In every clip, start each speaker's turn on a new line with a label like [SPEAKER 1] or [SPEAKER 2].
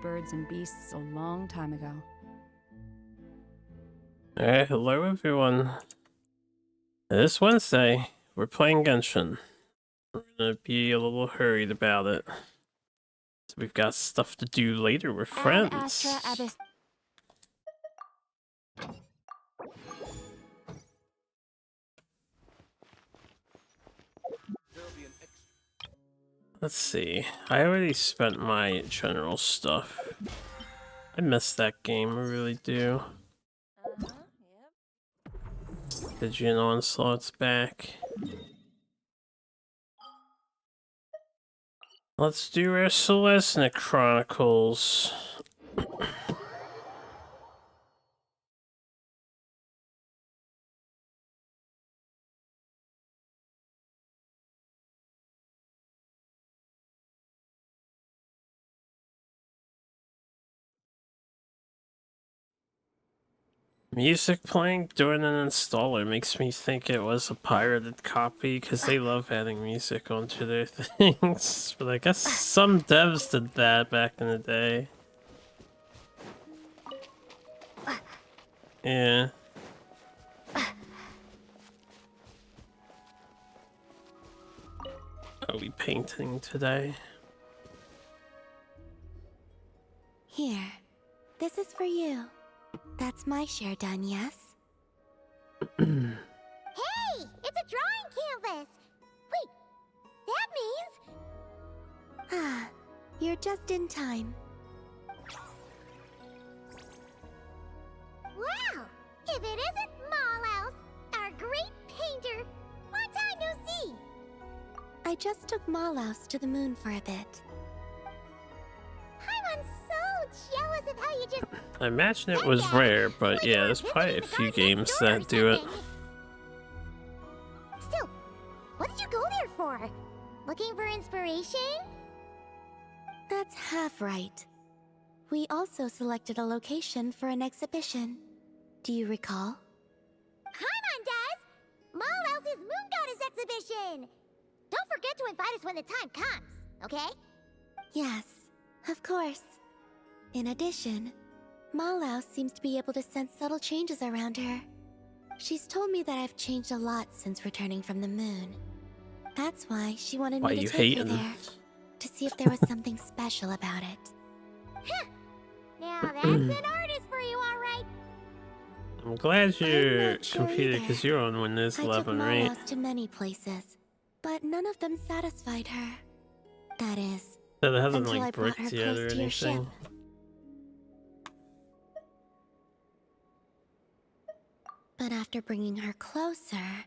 [SPEAKER 1] birds and beasts a long time ago.
[SPEAKER 2] Alright, hello everyone. This Wednesday, we're playing Genshin. We're gonna be a little hurried about it. So we've got stuff to do later with friends. Let's see. I already spent my general stuff. I miss that game, I really do. The Jin Onslaught's back. Let's do our Celestina Chronicles. Music playing during an installer makes me think it was a pirated copy because they love adding music onto their things. But I guess some devs did that back in the day. Yeah. Are we painting today?
[SPEAKER 3] Here, this is for you. That's my share done, yes?
[SPEAKER 4] Hey! It's a drawing canvas! Wait, that means...
[SPEAKER 3] Ah, you're just in time.
[SPEAKER 4] Wow! If it isn't Mallouse, our great painter! Long time no see!
[SPEAKER 3] I just took Mallouse to the moon for a bit.
[SPEAKER 4] I'm so jealous of how you just...
[SPEAKER 2] I imagine it was rare, but yeah, there's probably a few games that do it.
[SPEAKER 4] Still, what did you go there for? Looking for inspiration?
[SPEAKER 3] That's half right. We also selected a location for an exhibition. Do you recall?
[SPEAKER 4] Paimon does! Malouse's Moon Goddess exhibition! Don't forget to invite us when the time comes, okay?
[SPEAKER 3] Yes, of course. In addition, Mallouse seems to be able to sense subtle changes around her. She's told me that I've changed a lot since returning from the moon. That's why she wanted me to take her there, to see if there was something special about it.
[SPEAKER 4] Now that's an artist for you, alright?
[SPEAKER 2] I'm glad you're computer because you're on Windows 11, right?
[SPEAKER 3] I took Mallouse to many places, but none of them satisfied her. That is,
[SPEAKER 2] So it hasn't
[SPEAKER 3] until I
[SPEAKER 2] like
[SPEAKER 3] brought
[SPEAKER 2] bricked
[SPEAKER 3] her
[SPEAKER 2] yet
[SPEAKER 3] close
[SPEAKER 2] or
[SPEAKER 3] to your ship.
[SPEAKER 2] anything.
[SPEAKER 3] But after bringing her closer,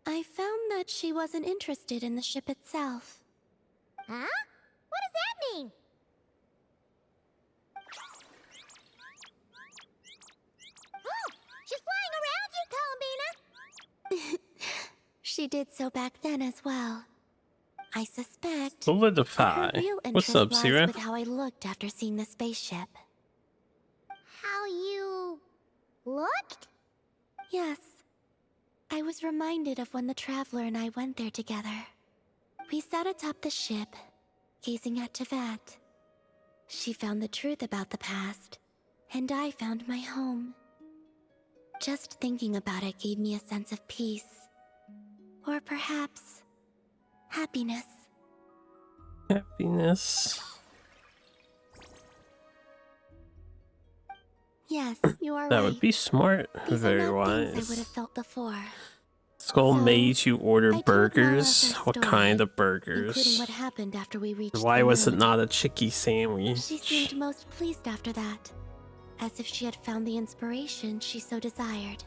[SPEAKER 3] I found that she wasn't interested in the ship itself.
[SPEAKER 4] Huh? What does that mean? Oh, she's flying around you, Columbina!
[SPEAKER 3] She did so back then as well. I suspect
[SPEAKER 2] Solidify.
[SPEAKER 3] her real
[SPEAKER 2] What's
[SPEAKER 3] interest
[SPEAKER 2] up,
[SPEAKER 3] lies
[SPEAKER 2] Sierra?
[SPEAKER 3] with how I looked after seeing the spaceship.
[SPEAKER 4] How you... looked?
[SPEAKER 3] Yes. I was reminded of when the Traveler and I went there together. We sat atop the ship, gazing at Tevat. She found the truth about the past, and I found my home. Just thinking about it gave me a sense of peace. Or perhaps... happiness.
[SPEAKER 2] Happiness.
[SPEAKER 3] Yes, you are
[SPEAKER 2] That
[SPEAKER 3] right.
[SPEAKER 2] would be smart.
[SPEAKER 3] These
[SPEAKER 2] Very
[SPEAKER 3] are not things I
[SPEAKER 2] wise.
[SPEAKER 3] would have felt before.
[SPEAKER 2] Skull
[SPEAKER 3] So,
[SPEAKER 2] made you order
[SPEAKER 3] I told
[SPEAKER 2] burgers?
[SPEAKER 3] Mallouse our
[SPEAKER 2] What
[SPEAKER 3] story,
[SPEAKER 2] kind of
[SPEAKER 3] including
[SPEAKER 2] burgers?
[SPEAKER 3] what happened after we reached
[SPEAKER 2] Why
[SPEAKER 3] the
[SPEAKER 2] was it
[SPEAKER 3] moon.
[SPEAKER 2] not a chicky sandwich?
[SPEAKER 3] She seemed most pleased after that, as if she had found the inspiration she so desired.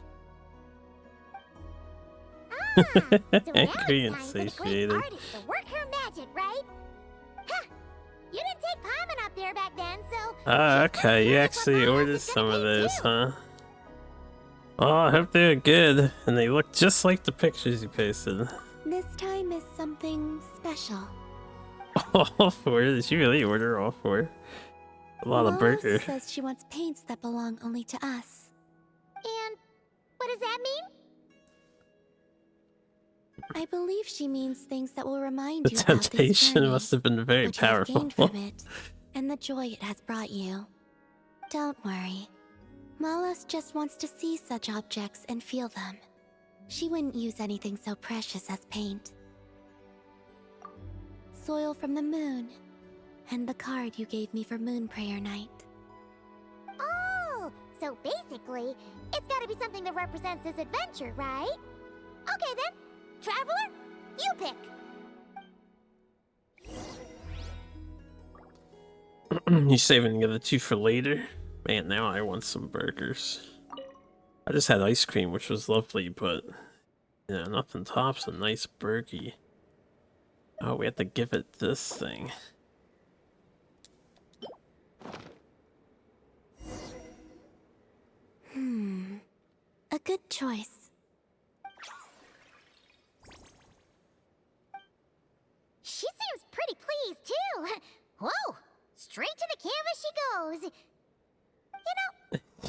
[SPEAKER 4] Ah, so now it's
[SPEAKER 2] Angry
[SPEAKER 4] time for the great
[SPEAKER 2] insatiated.
[SPEAKER 4] artist to work her magic, right? Huh. You didn't take Paimon up there back then, so...
[SPEAKER 2] Ah,
[SPEAKER 4] she's
[SPEAKER 2] okay, you
[SPEAKER 4] not
[SPEAKER 2] actually
[SPEAKER 4] sure what
[SPEAKER 2] ordered
[SPEAKER 4] Mallouse is
[SPEAKER 2] some
[SPEAKER 4] gonna
[SPEAKER 2] of
[SPEAKER 4] do,
[SPEAKER 2] those,
[SPEAKER 4] too.
[SPEAKER 2] huh? Oh, I hope they're good, and they look just like the pictures you posted.
[SPEAKER 3] This time is something special.
[SPEAKER 2] All four? Did you really order all four? A lot of
[SPEAKER 3] Mallouse
[SPEAKER 2] burger.
[SPEAKER 3] says she wants paints that belong only to us.
[SPEAKER 4] And what does that mean?
[SPEAKER 3] I believe she means things that will remind
[SPEAKER 2] The
[SPEAKER 3] you about this
[SPEAKER 2] temptation
[SPEAKER 3] journey,
[SPEAKER 2] must have been very
[SPEAKER 3] what you have
[SPEAKER 2] powerful.
[SPEAKER 3] gained from it, and the joy it has brought you. Don't worry. Malos just wants to see such objects and feel them. She wouldn't use anything so precious as paint. Soil from the moon, and the card you gave me for Moon Prayer Night.
[SPEAKER 4] Oh, so basically, it's gotta be something that represents this adventure, right? Okay then, Traveler, you pick.
[SPEAKER 2] You saving the other two for later? Man, now I want some burgers. I just had ice cream, which was lovely, but you know, nothing tops a nice burgie. Oh, we have to give it this thing.
[SPEAKER 3] A good choice.
[SPEAKER 4] She seems pretty pleased too. Whoa, straight to the canvas she goes.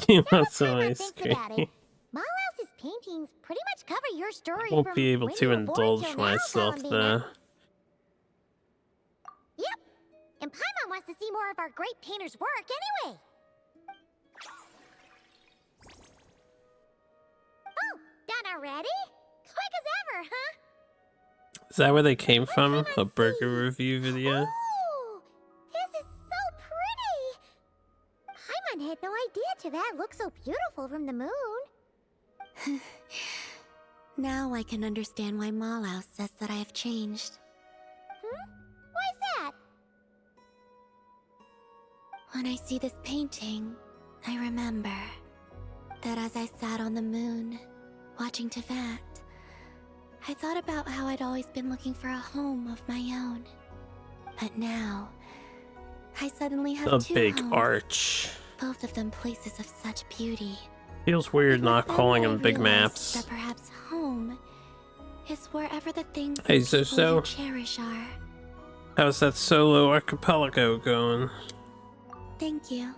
[SPEAKER 2] You
[SPEAKER 4] Now
[SPEAKER 2] want
[SPEAKER 4] that
[SPEAKER 2] some
[SPEAKER 4] Paimon
[SPEAKER 2] ice
[SPEAKER 4] thinks about
[SPEAKER 2] cream?
[SPEAKER 4] it, Malhouse's paintings pretty much cover your story
[SPEAKER 2] Won't
[SPEAKER 4] from
[SPEAKER 2] be able
[SPEAKER 4] when
[SPEAKER 2] to
[SPEAKER 4] you were born
[SPEAKER 2] indulge
[SPEAKER 4] till now,
[SPEAKER 2] myself
[SPEAKER 4] Columbina.
[SPEAKER 2] there.
[SPEAKER 4] Yep, and Paimon wants to see more of our great painter's work anyway. Oh, done already? Quick as ever, huh?
[SPEAKER 2] Is that where they came from?
[SPEAKER 4] Paimon
[SPEAKER 2] A burger
[SPEAKER 4] see?
[SPEAKER 2] review video?
[SPEAKER 4] Oh, this is so pretty. Paimon had no idea Teyvat looked so beautiful from the moon.
[SPEAKER 3] Now I can understand why Malos says that I have changed.
[SPEAKER 4] Why's that?
[SPEAKER 3] When I see this painting, I remember that as I sat on the moon, watching Teyvat, I thought about how I'd always been looking for a home of my own. But now, I suddenly have
[SPEAKER 2] The
[SPEAKER 3] two
[SPEAKER 2] big
[SPEAKER 3] homes,
[SPEAKER 2] arch.
[SPEAKER 3] both of them places of such beauty.
[SPEAKER 2] Feels weird
[SPEAKER 3] It was
[SPEAKER 2] not
[SPEAKER 3] then
[SPEAKER 2] calling
[SPEAKER 3] that I
[SPEAKER 2] them big
[SPEAKER 3] realized
[SPEAKER 2] maps.
[SPEAKER 3] That perhaps home is wherever the things
[SPEAKER 2] Hey,
[SPEAKER 3] and people
[SPEAKER 2] so.
[SPEAKER 3] you cherish are.
[SPEAKER 2] How's that solo archipelago going?
[SPEAKER 3] Thank you.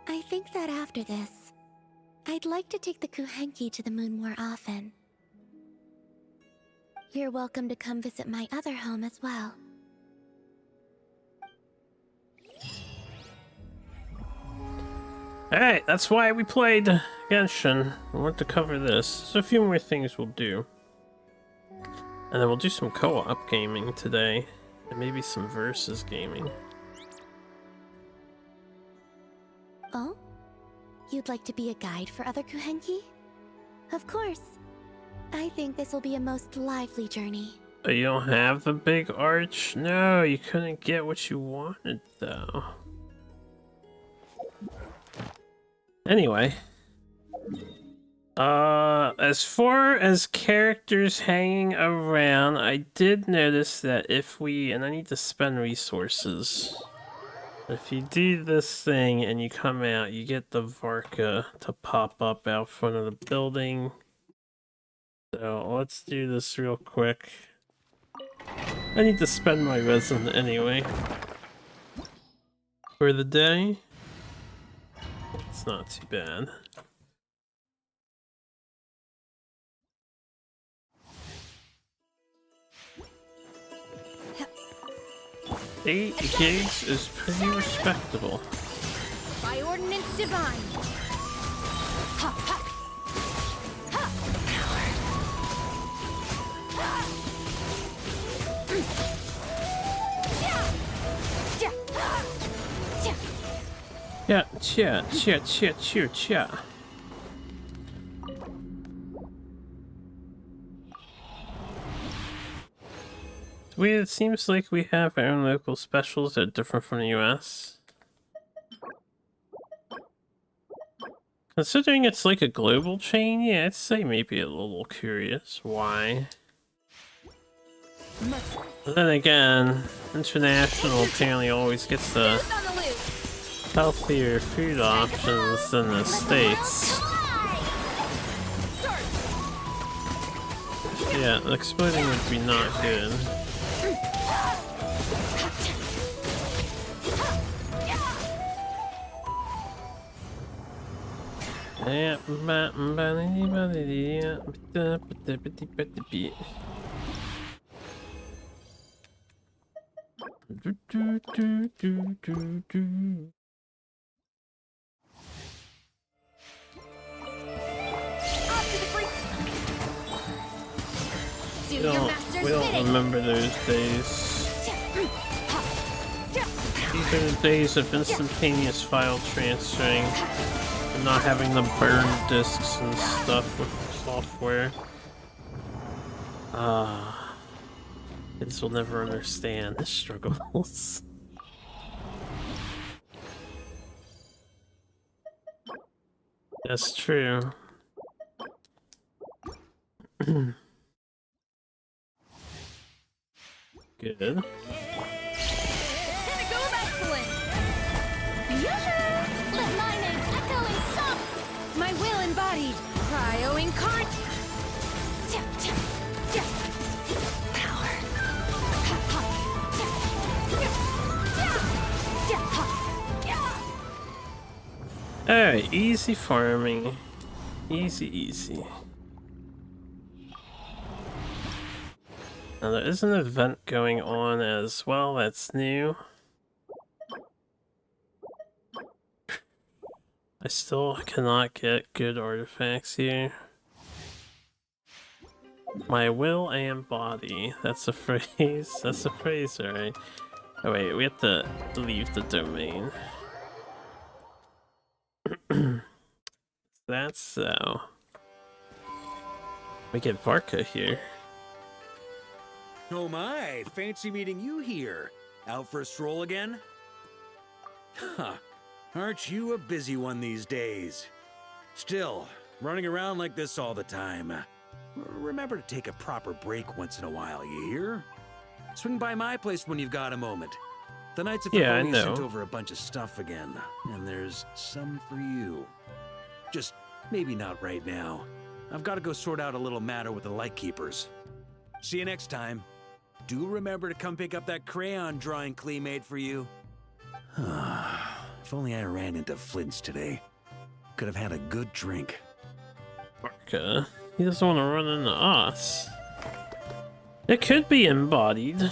[SPEAKER 3] I think that after this, I'd like to take the Kuhenki to the moon more often. You're welcome to come visit my other home as well.
[SPEAKER 2] Alright, that's why we played Genshin. I want to cover this. So a few more things we'll do. And then we'll do some co-op gaming today. And maybe some versus gaming.
[SPEAKER 3] Oh? You'd like to be a guide for other Kuhenki? Of course. I think this will be a most lively journey.
[SPEAKER 2] But you don't have the big arch? No, you couldn't get what you wanted though. Anyway. As far as characters hanging around, I did notice that if we, and I need to spend resources. If you do this thing and you come out, you get the Varka to pop up out front of the building. So let's do this real quick. I need to spend my resin anyway. For the day. It's not too bad. Eight gigs is pretty respectable.
[SPEAKER 1] By ordinance divine. Ha, ha. Ha.
[SPEAKER 2] Yeah, chia, chia, chia, chia, chia. It seems like we have our own local specials that are different from the US. Considering it's like a global chain, yeah, I'd say maybe a little curious why. But then again, international apparently always gets the healthier food options than the States. Yeah, exploding would be not good. Yeah,
[SPEAKER 1] Off to the freak. Do
[SPEAKER 2] We
[SPEAKER 1] your
[SPEAKER 2] don't,
[SPEAKER 1] master's
[SPEAKER 2] we don't
[SPEAKER 1] bidding.
[SPEAKER 2] remember those days. These are the days of instantaneous file transferring and not having to burn disks and stuff with software. Kids will never understand the struggles. That's true. Good.
[SPEAKER 1] Pinnacle of excellence. Let my name echo in song. My will embodied. Cryo incarnate. Power.
[SPEAKER 2] Alright, easy farming. Easy. Now there is an event going on as well that's new. I still cannot get good artifacts here. My will and body. That's a phrase. That's a phrase, alright. Oh wait, we have to leave the domain. That's so. We get Varka here.
[SPEAKER 5] Oh my, fancy meeting you here. Out for a stroll again? Huh, aren't you a busy one these days? Still, running around like this all the time. Remember to take a proper break once in a while, you hear? Swing by my place when you've got a moment. The Knights of
[SPEAKER 2] Yeah, I
[SPEAKER 5] Favonius sent
[SPEAKER 2] know.
[SPEAKER 5] over a bunch of stuff again, and there's some for you. Just maybe not right now. I've got to go sort out a little matter with the Lightkeepers. See you next time. Do remember to come pick up that crayon drawing Klee made for you. If only I ran into Flint's today. Could have had a good drink.
[SPEAKER 2] Varka. He doesn't want to run into us. It could be embodied.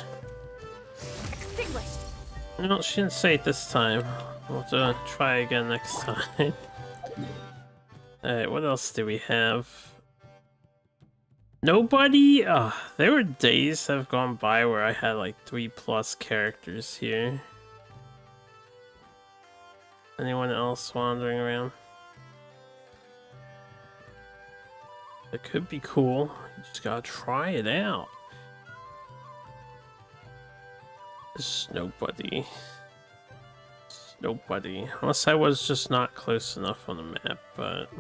[SPEAKER 1] Extinguished.
[SPEAKER 2] No, she didn't say it this time. We'll have to try again next time. Alright, what else do we have? Nobody? There were days that have gone by where I had like 3+ characters here. Anyone else wandering around? It could be cool. You just gotta try it out. There's nobody. There's nobody. Unless I was just not close enough on the map, but...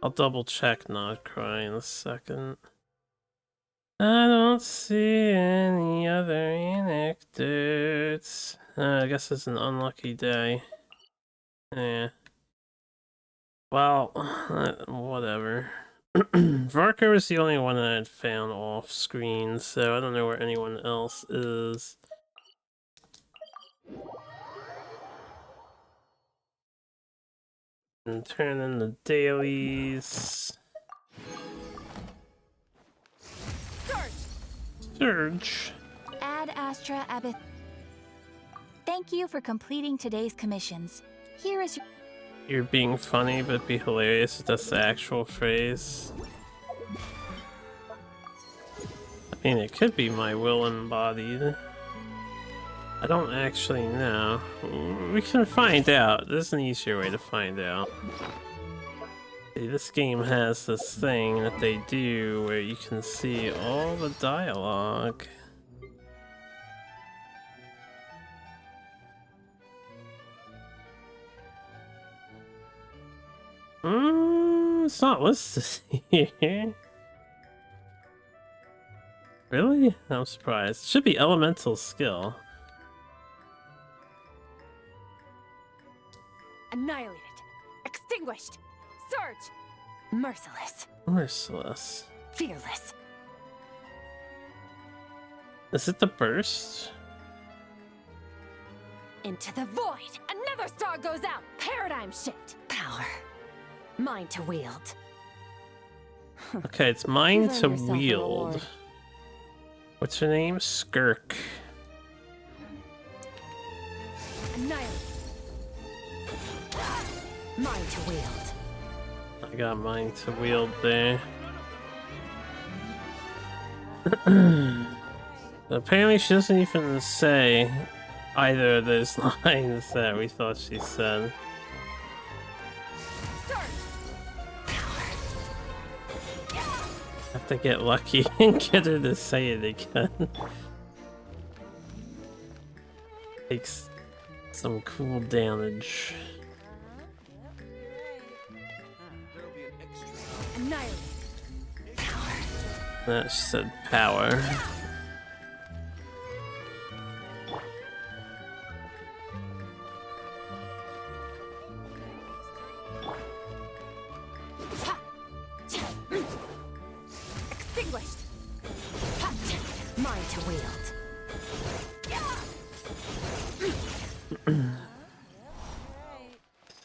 [SPEAKER 2] I'll double check not cry in a second. I don't see any other anecdotes. I guess it's an unlucky day. Yeah. Well, whatever. Varka was the only one that I had found off screen, so I don't know where anyone else is. And turn in the dailies. Surge.
[SPEAKER 6] Ad Astra Abyss. Thank you for completing today's commissions. Here is your...
[SPEAKER 2] You're being funny, but be hilarious if that's the actual phrase. I mean, it could be my will embodied. I don't actually know. We can find out. There's an easier way to find out. See, this game has this thing that they do where you can see all the dialogue. It's not listed here. Really? I'm surprised. It should be elemental skill.
[SPEAKER 6] Annihilated. Extinguished. Surge. Merciless.
[SPEAKER 2] Merciless.
[SPEAKER 6] Fearless.
[SPEAKER 2] Is it the burst?
[SPEAKER 6] Into the void. Another star goes out. Paradigm shift. Power. Mine to wield.
[SPEAKER 2] Okay, it's mine
[SPEAKER 6] You've
[SPEAKER 2] to
[SPEAKER 6] earned yourself a
[SPEAKER 2] wield.
[SPEAKER 6] reward.
[SPEAKER 2] What's her name? Skirk.
[SPEAKER 1] Annihilate. Mine to wield.
[SPEAKER 2] I got mine to wield there. Apparently she doesn't even say either of those lines that we thought she said. Have to get lucky and get her to say it again. Takes some cool damage.
[SPEAKER 1] Annihilate.
[SPEAKER 2] That said power.
[SPEAKER 1] Extinguished. Mine to wield.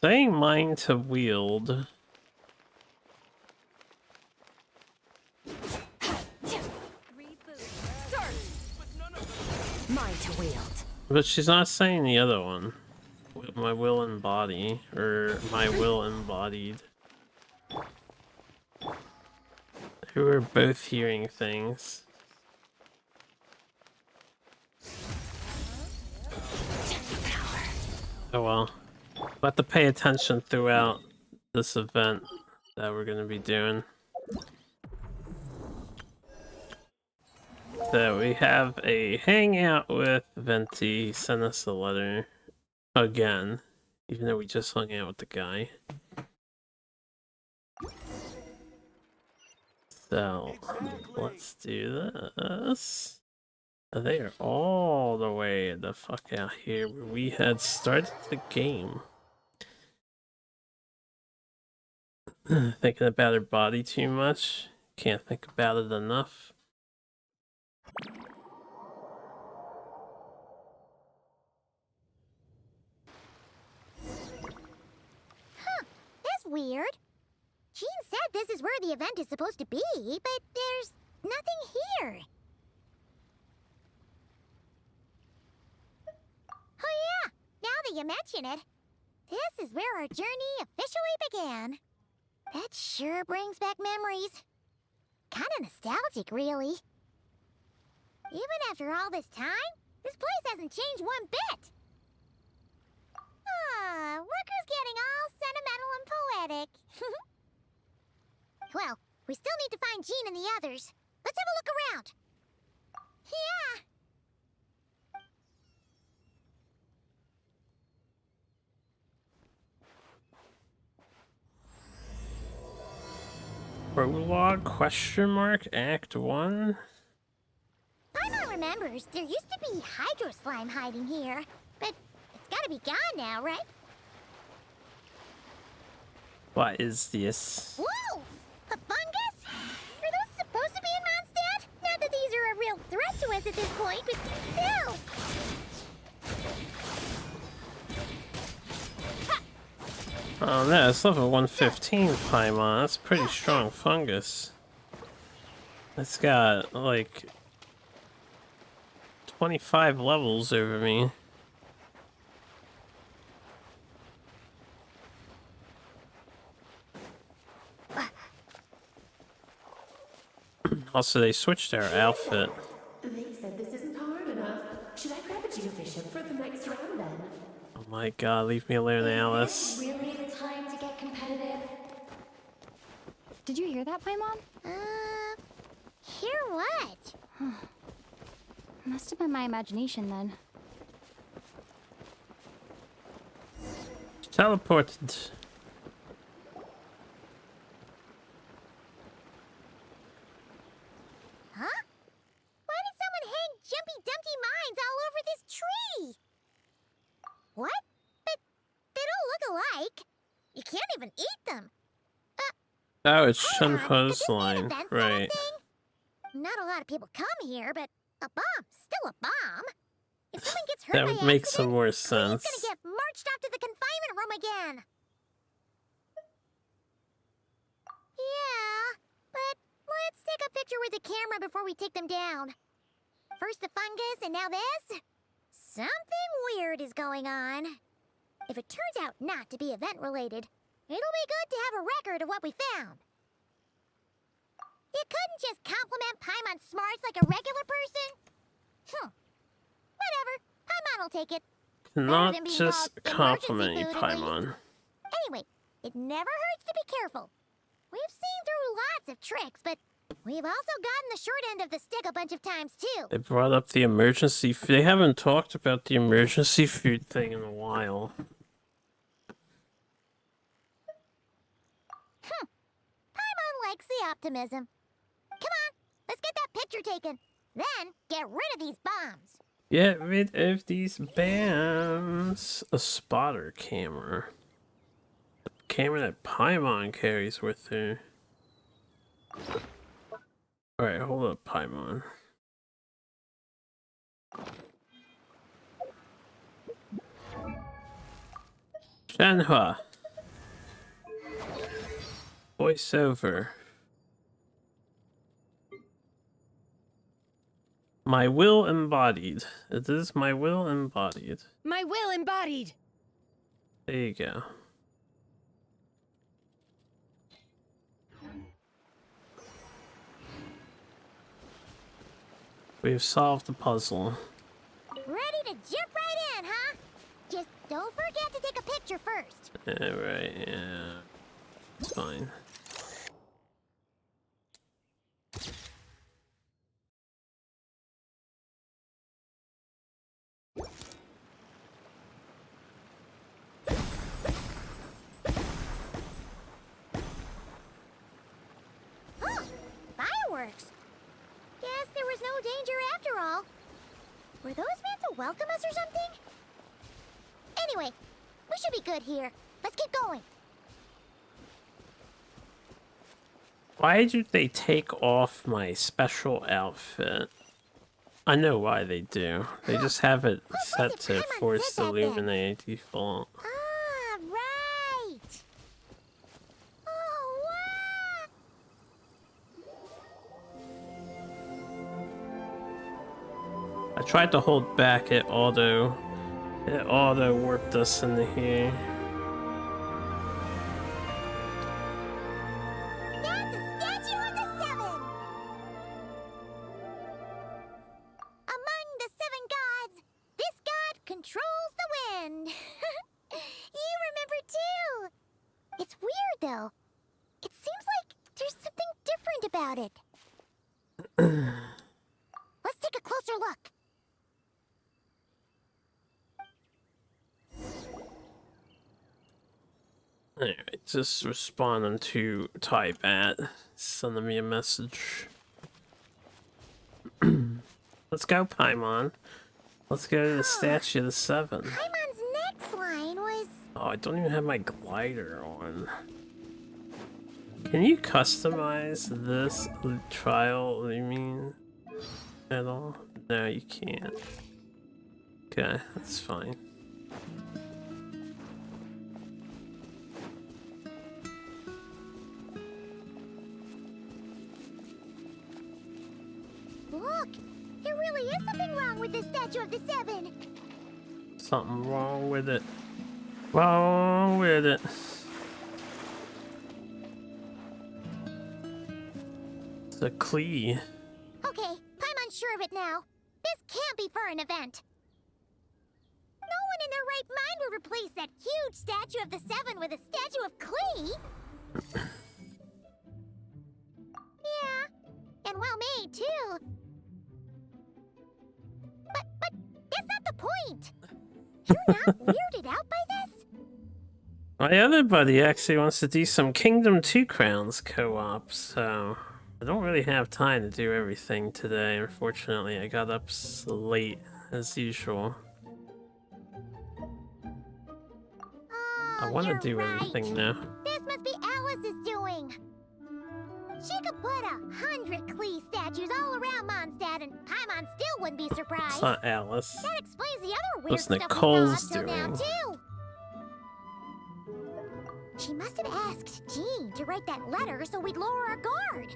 [SPEAKER 2] Saying mine to wield.
[SPEAKER 1] Mine to wield.
[SPEAKER 2] But she's not saying the other one. My will embody, or my will embodied. Who are both hearing things. Oh well. We'll have to pay attention throughout this event that we're going to be doing. So we have a hangout with Venti. He sent us a letter again, even though we just hung out with the guy. So let's do this. They are all the way the fuck out here where we had started the game. Thinking about her body too much. Can't think about it enough.
[SPEAKER 4] That's weird. Jean said this is where the event is supposed to be, but there's nothing here. Oh yeah, now that you mention it, this is where our journey officially began. That sure brings back memories. Kinda nostalgic, really. Even after all this time, this place hasn't changed one bit. Ah, look who's getting all sentimental and poetic. Well, we still need to find Jean and the others. Let's have a look around. Yeah.
[SPEAKER 2] Prologue question mark Act 1?
[SPEAKER 4] Paimon remembers there used to be hydro slime hiding here, but it's gotta be gone now, right?
[SPEAKER 2] What is this?
[SPEAKER 4] Whoa! A fungus? Are those supposed to be in Mondstadt? Not that these are a real threat to us at this point, but still!
[SPEAKER 2] Oh no, it's level 115 Paimon. That's pretty strong fungus. It's got like 25 levels over me. Also, they switched our outfit.
[SPEAKER 7] They said this isn't hard enough. Should I grab a geovision for the next round then?
[SPEAKER 2] Oh my god, leave me alone, Alice.
[SPEAKER 7] Really the time to get competitive?
[SPEAKER 6] Did you hear that, Paimon?
[SPEAKER 4] Hear what?
[SPEAKER 6] Must have been my imagination then.
[SPEAKER 2] Teleported.
[SPEAKER 4] Huh? Why did someone hang Jumpy Dumpty mines all over this tree? What? But they don't look alike. You can't even eat them.
[SPEAKER 2] Oh, it's
[SPEAKER 4] Hold on,
[SPEAKER 2] Shunho's
[SPEAKER 4] could this be an
[SPEAKER 2] line.
[SPEAKER 4] event sort of
[SPEAKER 2] Right.
[SPEAKER 4] thing? Not a lot of people come here, but a bomb's still a bomb. If someone gets hurt
[SPEAKER 2] That
[SPEAKER 4] by
[SPEAKER 2] would make some
[SPEAKER 4] accident,
[SPEAKER 2] more
[SPEAKER 4] Clay's
[SPEAKER 2] sense.
[SPEAKER 4] gonna get marched off to the confinement room again. Yeah, but let's take a picture with the camera before we take them down. First the fungus, and now this? Something weird is going on. If it turns out not to be event-related, it'll be good to have a record of what we found. You couldn't just compliment Paimon's smarts like a regular person? Whatever. Paimon will take it.
[SPEAKER 2] Not
[SPEAKER 4] than being
[SPEAKER 2] just
[SPEAKER 4] called
[SPEAKER 2] compliment you,
[SPEAKER 4] emergency food, at
[SPEAKER 2] Paimon.
[SPEAKER 4] Anyway, it never hurts to be careful. We've seen through lots of tricks, but we've also gotten the short end of the stick a bunch of times, too.
[SPEAKER 2] They brought up the emergency food. They haven't talked about the emergency food thing in a while.
[SPEAKER 4] Paimon likes the optimism. Come on, let's get that picture taken. Then, get rid of these bombs.
[SPEAKER 2] Get rid of these bombs. A spotter camera. The camera that Paimon carries with her. Alright, hold up, Paimon. Shanhua. Voiceover. My will embodied. It is my will embodied.
[SPEAKER 1] My will embodied.
[SPEAKER 2] There you go. We've solved the puzzle.
[SPEAKER 4] Ready to jump right in, huh? Just don't forget to take a picture first.
[SPEAKER 2] Alright, yeah. It's fine.
[SPEAKER 4] Huh, fireworks. Guess there was no danger after all. Were those meant to welcome us or something? Anyway, we should be good here. Let's keep going.
[SPEAKER 2] Why did they take off my special outfit? I know why they do. They just have it set to force illuminate default.
[SPEAKER 4] Ah, right. Oh, wow.
[SPEAKER 2] I tried to hold back, it auto warped us into here.
[SPEAKER 4] That's a statue of the seven. Among the seven gods, this god controls the wind. You remember too. It's weird though. It seems like there's something different about it. Let's take a closer look.
[SPEAKER 2] Alright, just responding to Tybat, sending me a message. Let's go, Paimon. Let's go to the statue of the seven.
[SPEAKER 4] Paimon's next line was...
[SPEAKER 2] Oh, I don't even have my glider on. Can you customize this trial, you mean, at all? No, you can't. Okay, that's fine.
[SPEAKER 4] Look, there really is something wrong with this statue of the seven.
[SPEAKER 2] Something wrong with it. Wrong with it. It's a Klee.
[SPEAKER 4] Okay, Paimon's sure of it now. This can't be for an event. No one in their right mind would replace that huge statue of the seven with a statue of Klee. Yeah, and well made too. But that's not the point. You're not weirded out by this?
[SPEAKER 2] My other buddy actually wants to do some Kingdom 2 Crowns co-op, so I don't really have time to do everything today, unfortunately. I got up late, as usual.
[SPEAKER 4] Oh,
[SPEAKER 2] I want to
[SPEAKER 4] you're
[SPEAKER 2] do
[SPEAKER 4] right.
[SPEAKER 2] everything now.
[SPEAKER 4] This must be Alice's doing. She could put 100 Klee statues all around Mondstadt and Paimon still wouldn't be surprised.
[SPEAKER 2] It's not Alice.
[SPEAKER 4] That explains the other weird
[SPEAKER 2] What's
[SPEAKER 4] stuff
[SPEAKER 2] Nicole's
[SPEAKER 4] we saw up till now,
[SPEAKER 2] doing?
[SPEAKER 4] too. She must have asked Jean to write that letter so we'd lower our guard.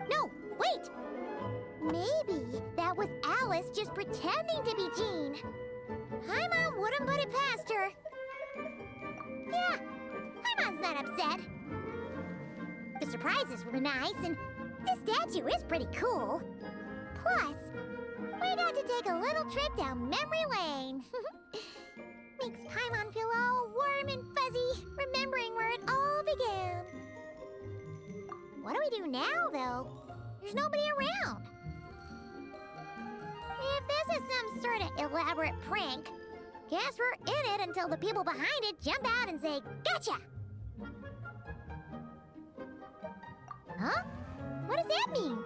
[SPEAKER 4] No, wait! Maybe that was Alice just pretending to be Jean. Paimon wouldn't put it past her. Yeah, Paimon's not upset. The surprises were nice, and this statue is pretty cool. Plus, we got to take a little trip down memory lane. Makes Paimon feel all warm and fuzzy, remembering where it all began. What do we do now, though? There's nobody around. If this is some sort of elaborate prank, guess we're in it until the people behind it jump out and say, "Gotcha!" Huh? What does that mean?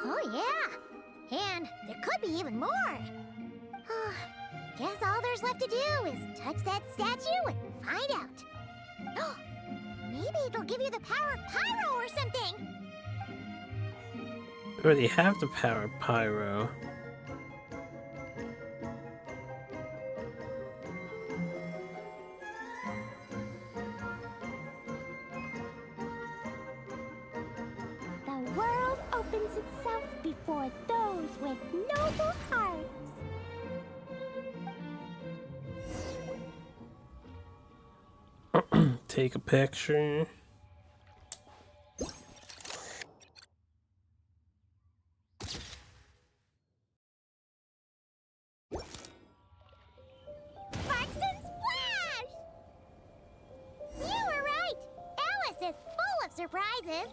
[SPEAKER 4] Oh, yeah. And there could be even more. Guess all there's left to do is touch that statue and find out. Maybe it'll give you the power of pyro or something.
[SPEAKER 2] I already have the power of pyro.
[SPEAKER 4] The world opens itself before those with noble hearts.
[SPEAKER 2] Take a picture.
[SPEAKER 4] Sparks and splash! You were right. Alice is full of surprises.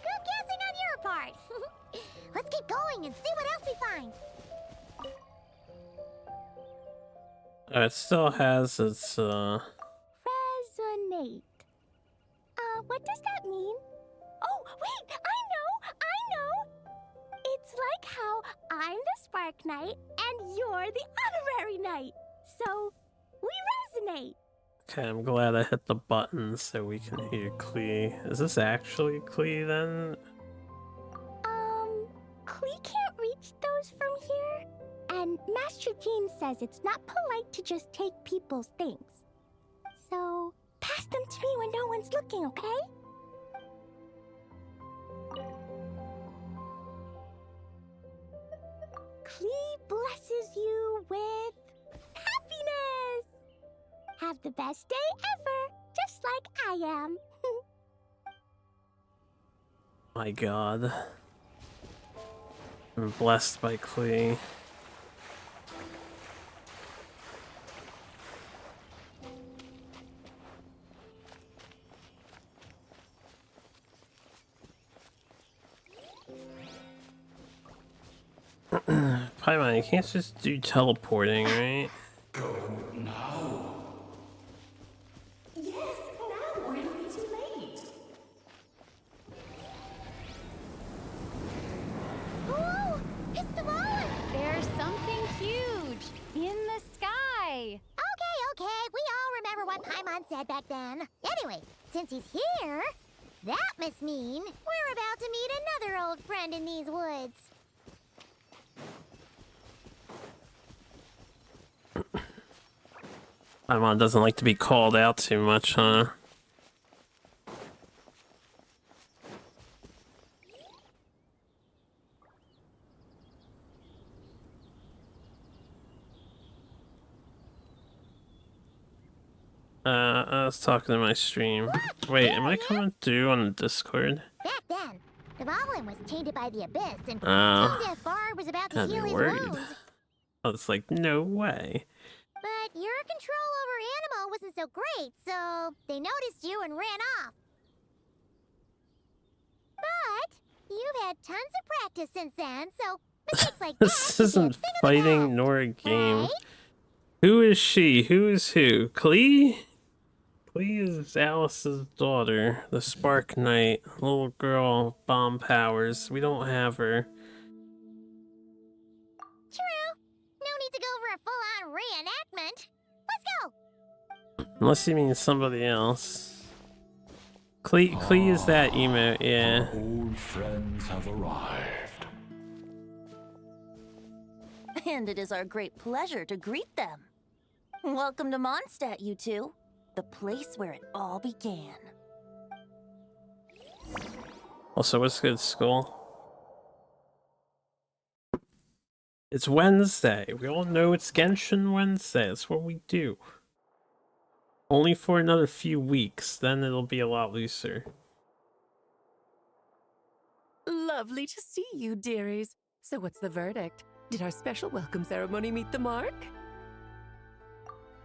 [SPEAKER 4] Good guessing on your part. Let's keep going and see what else we find.
[SPEAKER 2] It still has its
[SPEAKER 4] Resonate. What does that mean? Oh, wait! I know! It's like how I'm the Spark Knight and you're the Honorary Knight. So, we resonate.
[SPEAKER 2] Okay, I'm glad I hit the button so we can hear Klee. Is this actually Klee then?
[SPEAKER 4] Klee can't reach those from here. And Master Jean says it's not polite to just take people's things. So, pass them to me when no one's looking, okay? Klee blesses you with happiness! Have the best day ever, just like I am.
[SPEAKER 2] My god. I'm blessed by Klee. Paimon, you can't just do teleporting, right?
[SPEAKER 7] Go now. Yes, now, or it'll be too late.
[SPEAKER 4] Oh, it's the ball!
[SPEAKER 1] There's something huge in the sky.
[SPEAKER 4] Okay, we all remember what Paimon said back then. Anyway, since he's here, that must mean we're about to meet another old friend in these woods.
[SPEAKER 2] Paimon doesn't like to be called out too much, huh? I was talking to my stream. Wait, am I coming through on the Discord?
[SPEAKER 4] Back then, the Goblin was tainted by the abyss, and
[SPEAKER 2] Oh.
[SPEAKER 4] King Death Bard was about to
[SPEAKER 2] Had me
[SPEAKER 4] heal his
[SPEAKER 2] worried.
[SPEAKER 4] wounds.
[SPEAKER 2] I was like, no way.
[SPEAKER 4] But your control over Animo wasn't so great, so they noticed you and ran off. But you've had tons of practice since then, so mistakes like
[SPEAKER 2] This
[SPEAKER 4] that
[SPEAKER 2] isn't
[SPEAKER 4] is a thing of the
[SPEAKER 2] fighting
[SPEAKER 4] past,
[SPEAKER 2] nor a game.
[SPEAKER 4] right?
[SPEAKER 2] Who is she? Who is who? Klee? Klee is Alice's daughter, the Spark Knight, little girl, bomb powers. We don't have her.
[SPEAKER 4] True. No need to go for a full-on reenactment. Let's go.
[SPEAKER 2] Unless you mean somebody else. Klee is that emote, yeah.
[SPEAKER 8] Old friends have arrived.
[SPEAKER 9] And it is our great pleasure to greet them. Welcome to Mondstadt, you two. The place where it all began.
[SPEAKER 2] Also, what's good, school? It's Wednesday. We all know it's Genshin Wednesday. That's what we do. Only for another few weeks, then it'll be a lot looser.
[SPEAKER 10] Lovely to see you, dearies. So what's the verdict? Did our special welcome ceremony meet the mark?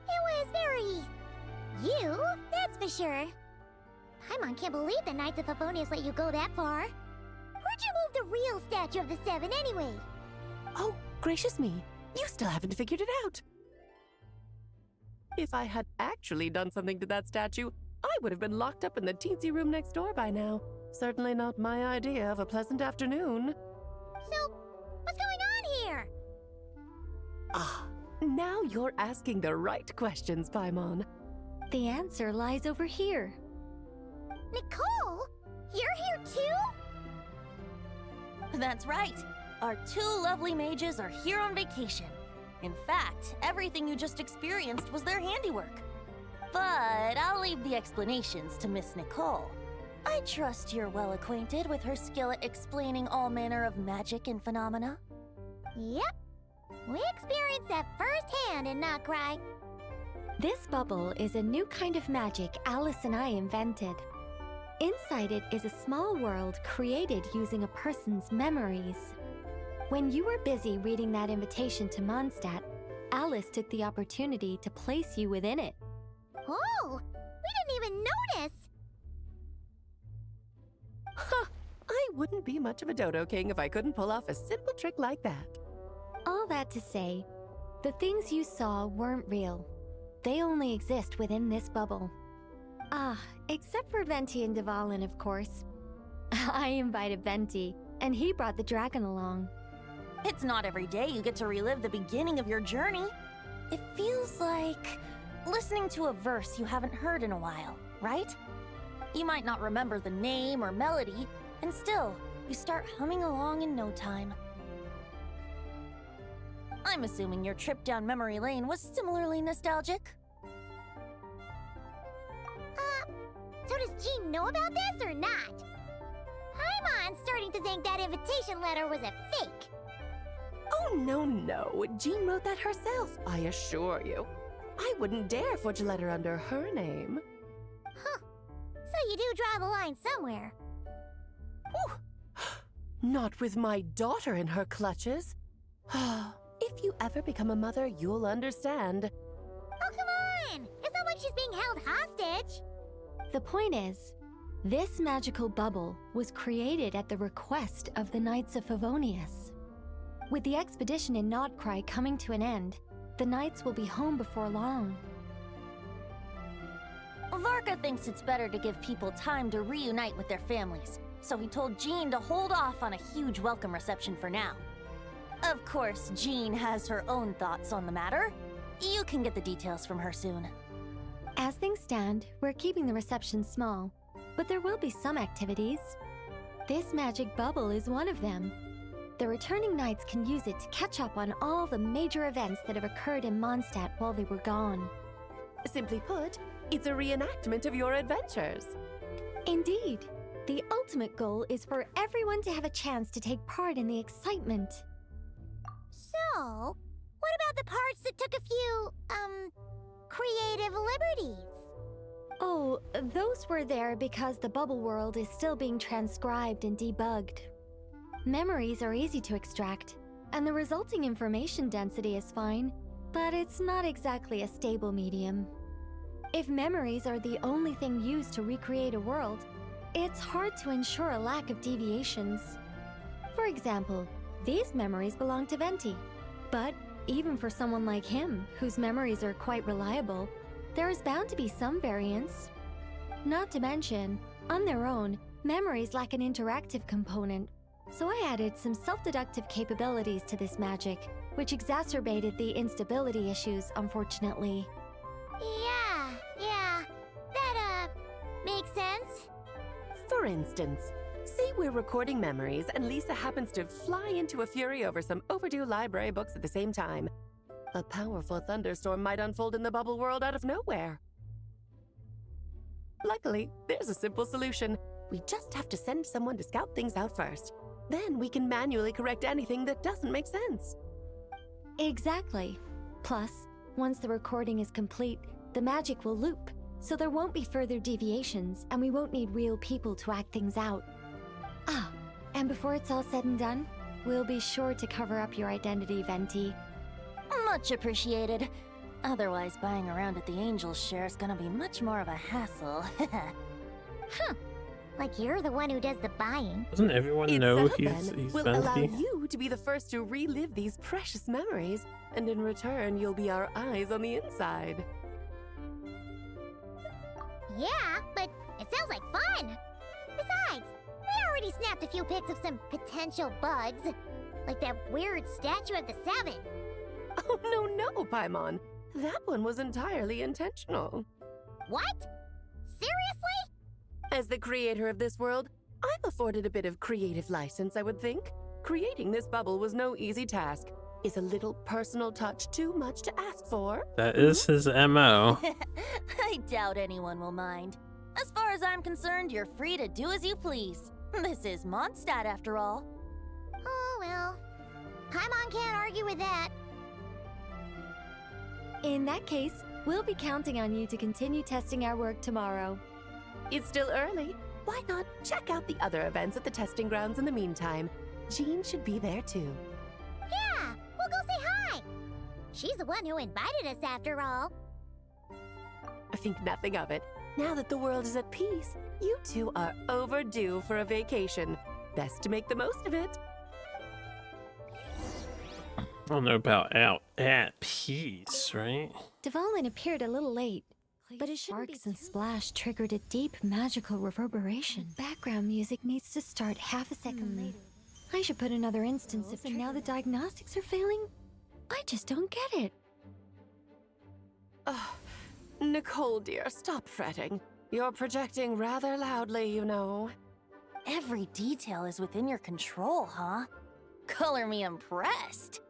[SPEAKER 4] It was very... you, that's for sure. Paimon can't believe the Knights of Favonius let you go that far. Where'd you move the real statue of the Seven anyway?
[SPEAKER 10] Oh, gracious me. You still haven't figured it out. If I had actually done something to that statue, I would have been locked up in the teensy room next door by now. Certainly not my idea of a pleasant afternoon.
[SPEAKER 4] So, what's going on here?
[SPEAKER 10] Ah, now you're asking the right questions, Paimon.
[SPEAKER 1] The answer lies over here.
[SPEAKER 4] Nicole? You're here too?
[SPEAKER 9] That's right. Our two lovely mages are here on vacation. In fact, everything you just experienced was their handiwork. But I'll leave the explanations to Miss Nicole. I trust you're well acquainted with her skill at explaining all manner of magic and phenomena.
[SPEAKER 4] Yep. We experienced that firsthand in krai.
[SPEAKER 1] This bubble is a new kind of magic Alice and I invented. Inside it is a small world created using a person's memories. When you were busy reading that invitation to Mondstadt, Alice took the opportunity to place you within it.
[SPEAKER 4] Oh, we didn't even notice.
[SPEAKER 10] Huh, I wouldn't be much of a dodo king if I couldn't pull off a simple trick like that.
[SPEAKER 1] All that to say, the things you saw weren't real. They only exist within this bubble. Ah, except for Venti and Dvalin, of course. I invited Venti, and he brought the dragon along.
[SPEAKER 9] It's not every day you get to relive the beginning of your journey. It feels like listening to a verse you haven't heard in a while, right? You might not remember the name or melody, and still, you start humming along in no time. I'm assuming your trip down memory lane was similarly nostalgic.
[SPEAKER 4] So does Jean know about this or not? Paimon's starting to think that invitation letter was a fake.
[SPEAKER 10] Oh, no. Jean wrote that herself, I assure you. I wouldn't dare forge a letter under her name.
[SPEAKER 4] Huh. So you do draw the line somewhere.
[SPEAKER 10] Whew. Not with my daughter in her clutches. If you ever become a mother, you'll understand.
[SPEAKER 4] Oh, come on! It's not like she's being held hostage.
[SPEAKER 1] The point is, this magical bubble was created at the request of the Knights of Favonius. With the expedition in krai coming to an end, the Knights will be home before long.
[SPEAKER 9] Varka thinks it's better to give people time to reunite with their families, so he told Jean to hold off on a huge welcome reception for now. Of course, Jean has her own thoughts on the matter. You can get the details from her soon.
[SPEAKER 1] As things stand, we're keeping the reception small, but there will be some activities. This magic bubble is one of them. The returning Knights can use it to catch up on all the major events that have occurred in Mondstadt while they were gone.
[SPEAKER 10] Simply put, it's a reenactment of your adventures.
[SPEAKER 1] Indeed. The ultimate goal is for everyone to have a chance to take part in the excitement.
[SPEAKER 4] So, what about the parts that took a few, creative liberties?
[SPEAKER 1] Oh, those were there because the bubble world is still being transcribed and debugged. Memories are easy to extract, and the resulting information density is fine, but it's not exactly a stable medium. If memories are the only thing used to recreate a world, it's hard to ensure a lack of deviations. For example, these memories belong to Venti, but even for someone like him, whose memories are quite reliable, there is bound to be some variance. Not to mention, on their own, memories lack an interactive component, so I added some self-deductive capabilities to this magic, which exacerbated the instability issues, unfortunately.
[SPEAKER 4] Yeah, that, makes sense.
[SPEAKER 10] For instance, say we're recording memories and Lisa happens to fly into a fury over some overdue library books at the same time. A powerful thunderstorm might unfold in the bubble world out of nowhere. Luckily, there's a simple solution. We just have to send someone to scout things out first. Then we can manually correct anything that doesn't make sense.
[SPEAKER 1] Exactly. Plus, once the recording is complete, the magic will loop, so there won't be further deviations, and we won't need real people to act things out. Ah, and before it's all said and done, we'll be sure to cover up your identity, Venti.
[SPEAKER 9] Much appreciated. Otherwise, buying around at the Angel's share is gonna be much more of a hassle.
[SPEAKER 4] Like you're the one who does the buying.
[SPEAKER 2] Doesn't everyone
[SPEAKER 10] It's
[SPEAKER 2] know
[SPEAKER 10] set up
[SPEAKER 2] he's
[SPEAKER 10] then. We'll allow
[SPEAKER 2] Venti?
[SPEAKER 10] you to be the first to relive these precious memories, and in return, you'll be our eyes on the inside.
[SPEAKER 4] Yeah, but it sounds like fun. Besides, we already snapped a few pics of some potential bugs. Like that weird statue of the Seven.
[SPEAKER 10] Oh, no, Paimon. That one was entirely intentional.
[SPEAKER 4] What? Seriously?
[SPEAKER 10] As the creator of this world, I'm afforded a bit of creative license, I would think. Creating this bubble was no easy task. Is a little personal touch too much to ask for?
[SPEAKER 2] That is his MO.
[SPEAKER 9] I doubt anyone will mind. As far as I'm concerned, you're free to do as you please. This is Mondstadt, after all.
[SPEAKER 4] Oh, well. Paimon can't argue with that.
[SPEAKER 1] In that case, we'll be counting on you to continue testing our work tomorrow.
[SPEAKER 10] It's still early. Why not check out the other events at the testing grounds in the meantime? Jean should be there too.
[SPEAKER 4] Yeah, we'll go say hi. She's the one who invited us after all.
[SPEAKER 10] I think nothing of it. Now that the world is at peace, you two are overdue for a vacation. Best to make the most of it.
[SPEAKER 2] I don't know about out at peace, right?
[SPEAKER 1] Devalin appeared a little late, but his sparks and splash triggered a deep magical reverberation. Background music needs to start half a second late. I should put another instance if and now the diagnostics are failing? I just don't get it.
[SPEAKER 10] Oh, Nicole, dear, stop fretting. You're projecting rather loudly, you know.
[SPEAKER 9] Every detail is within your control, huh? Color me impressed.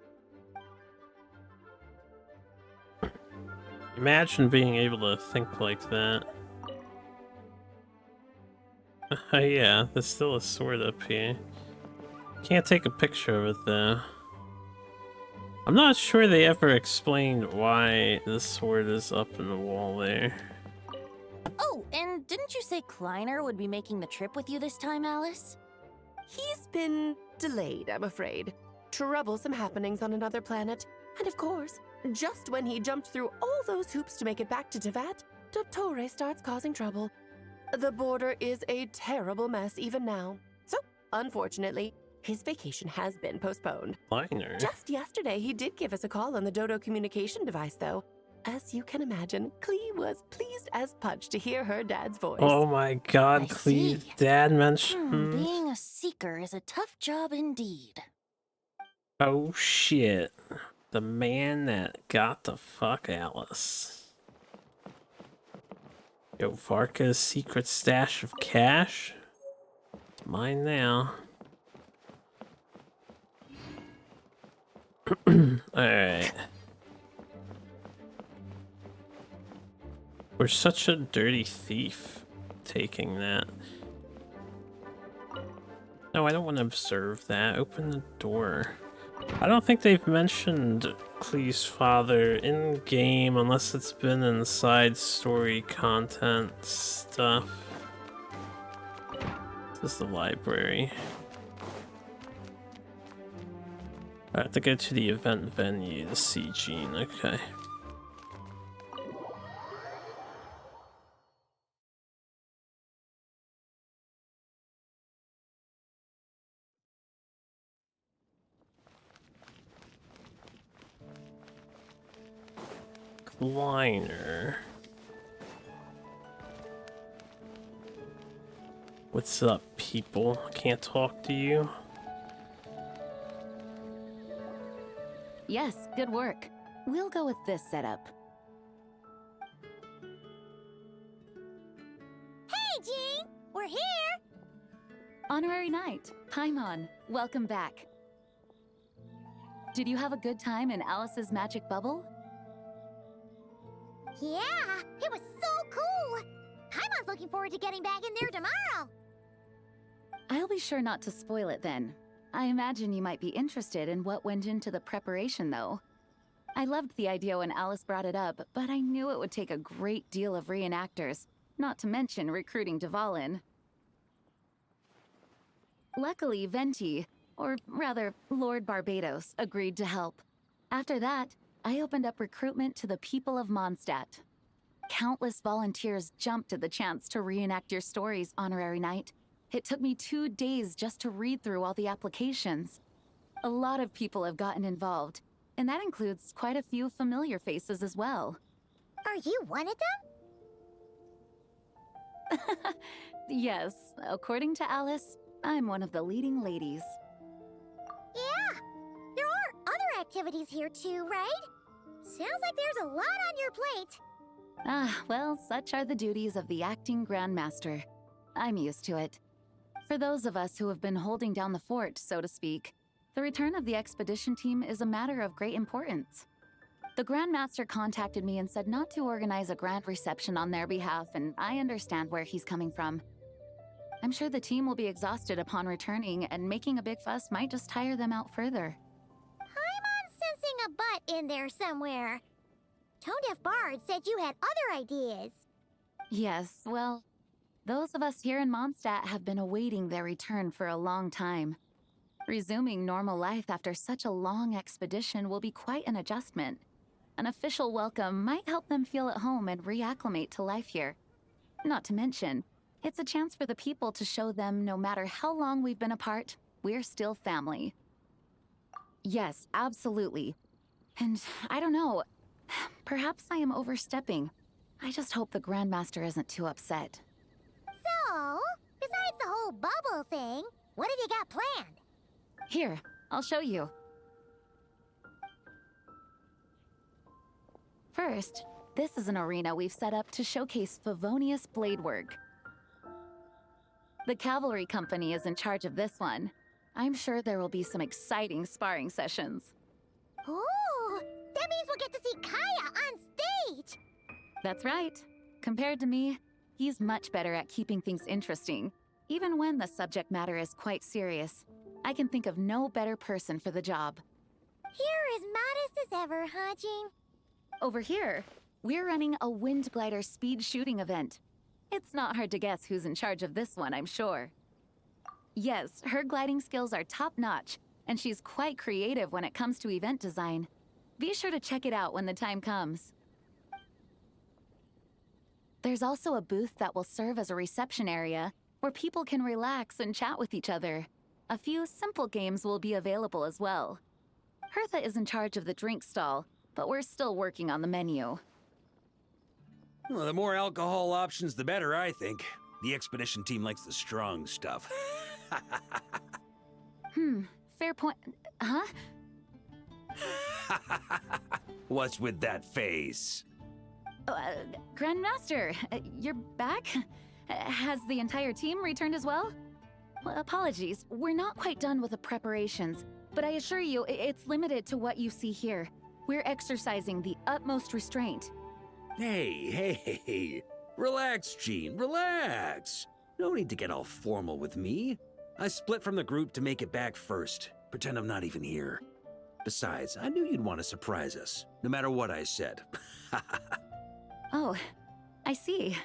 [SPEAKER 2] Imagine being able to think like that. Yeah, there's still a sword up here. Can't take a picture of it though. I'm not sure they ever explained why the sword is up in the wall there.
[SPEAKER 9] Oh, and didn't you say Kleiner would be making the trip with you this time, Alice?
[SPEAKER 10] He's been delayed, I'm afraid. Troublesome happenings on another planet. And of course, just when he jumped through all those hoops to make it back to Tevat, Dottore starts causing trouble. The border is a terrible mess even now. So, unfortunately, his vacation has been postponed.
[SPEAKER 2] Kleiner.
[SPEAKER 10] Just yesterday, he did give us a call on the Dodo communication device, though. As you can imagine, Klee was pleased as punch to hear her dad's voice.
[SPEAKER 2] Oh my god,
[SPEAKER 9] I
[SPEAKER 2] Clee's
[SPEAKER 9] see.
[SPEAKER 2] dad mentioned.
[SPEAKER 9] Being a seeker is a tough job indeed.
[SPEAKER 2] Oh shit. The man that got the fuck Alice. Yo, Varka's secret stash of cash? It's mine now. Alright. We're such a dirty thief taking that. No, I don't want to observe that. Open the door. I don't think they've mentioned Klee's father in game unless it's been in side story content stuff. This is the library. I have to go to the event venue to see Jean. Okay. Liner. What's up, people? Can't talk to you?
[SPEAKER 6] Yes, good work. We'll go with this setup.
[SPEAKER 4] Hey, Jean! We're here!
[SPEAKER 6] Honorary Knight, Paimon, welcome back. Did you have a good time in Alice's magic bubble?
[SPEAKER 4] Yeah, it was so cool! Paimon's looking forward to getting back in there tomorrow.
[SPEAKER 6] I'll be sure not to spoil it then. I imagine you might be interested in what went into the preparation, though. I loved the idea when Alice brought it up, but I knew it would take a great deal of reenactors, not to mention recruiting Dvalin. Luckily, Venti, or rather, Lord Barbados, agreed to help. After that, I opened up recruitment to the people of Mondstadt. Countless volunteers jumped at the chance to reenact your stories, Honorary Knight. It took me 2 days just to read through all the applications. A lot of people have gotten involved, and that includes quite a few familiar faces as well.
[SPEAKER 4] Are you one of them?
[SPEAKER 6] Yes, according to Alice, I'm one of the leading ladies.
[SPEAKER 4] Yeah, there are other activities here too, right? Sounds like there's a lot on your plate.
[SPEAKER 6] Ah, well, such are the duties of the acting Grandmaster. I'm used to it. For those of us who have been holding down the fort, so to speak, the return of the expedition team is a matter of great importance. The Grandmaster contacted me and said not to organize a grand reception on their behalf, and I understand where he's coming from. I'm sure the team will be exhausted upon returning, and making a big fuss might just tire them out further.
[SPEAKER 4] I'm sensing a butt in there somewhere. Tone-deaf Bard said you had other ideas.
[SPEAKER 6] Yes, well, those of us here in Mondstadt have been awaiting their return for a long time. Resuming normal life after such a long expedition will be quite an adjustment. An official welcome might help them feel at home and reacclimate to life here. Not to mention, it's a chance for the people to show them no matter how long we've been apart, we're still family. Yes, absolutely. And I don't know, perhaps I am overstepping. I just hope the Grandmaster isn't too upset.
[SPEAKER 4] So, besides the whole bubble thing, what have you got planned?
[SPEAKER 6] Here, I'll show you. First, this is an arena we've set up to showcase favonius blade work. The cavalry company is in charge of this one. I'm sure there will be some exciting sparring sessions.
[SPEAKER 4] Ooh, that means we'll get to see Kaya on stage!
[SPEAKER 6] That's right. Compared to me, he's much better at keeping things interesting, even when the subject matter is quite serious. I can think of no better person for the job.
[SPEAKER 4] You're as modest as ever, huh, Jean?
[SPEAKER 6] Over here, we're running a wind glider speed shooting event. It's not hard to guess who's in charge of this one, I'm sure. Yes, her gliding skills are top-notch, and she's quite creative when it comes to event design. Be sure to check it out when the time comes. There's also a booth that will serve as a reception area where people can relax and chat with each other. A few simple games will be available as well. Hertha is in charge of the drink stall, but we're still working on the menu.
[SPEAKER 5] Well, the more alcohol options, the better, I think. The expedition team likes the strong stuff.
[SPEAKER 6] Fair point. Huh?
[SPEAKER 5] What's with that face?
[SPEAKER 6] Grandmaster, you're back? Has the entire team returned as well? Well, apologies, we're not quite done with the preparations, but I assure you, it's limited to what you see here. We're exercising the utmost restraint.
[SPEAKER 5] Hey. Relax, Jean, relax. No need to get all formal with me. I split from the group to make it back first. Pretend I'm not even here. Besides, I knew you'd want to surprise us, no matter what I said.
[SPEAKER 6] Oh, I see.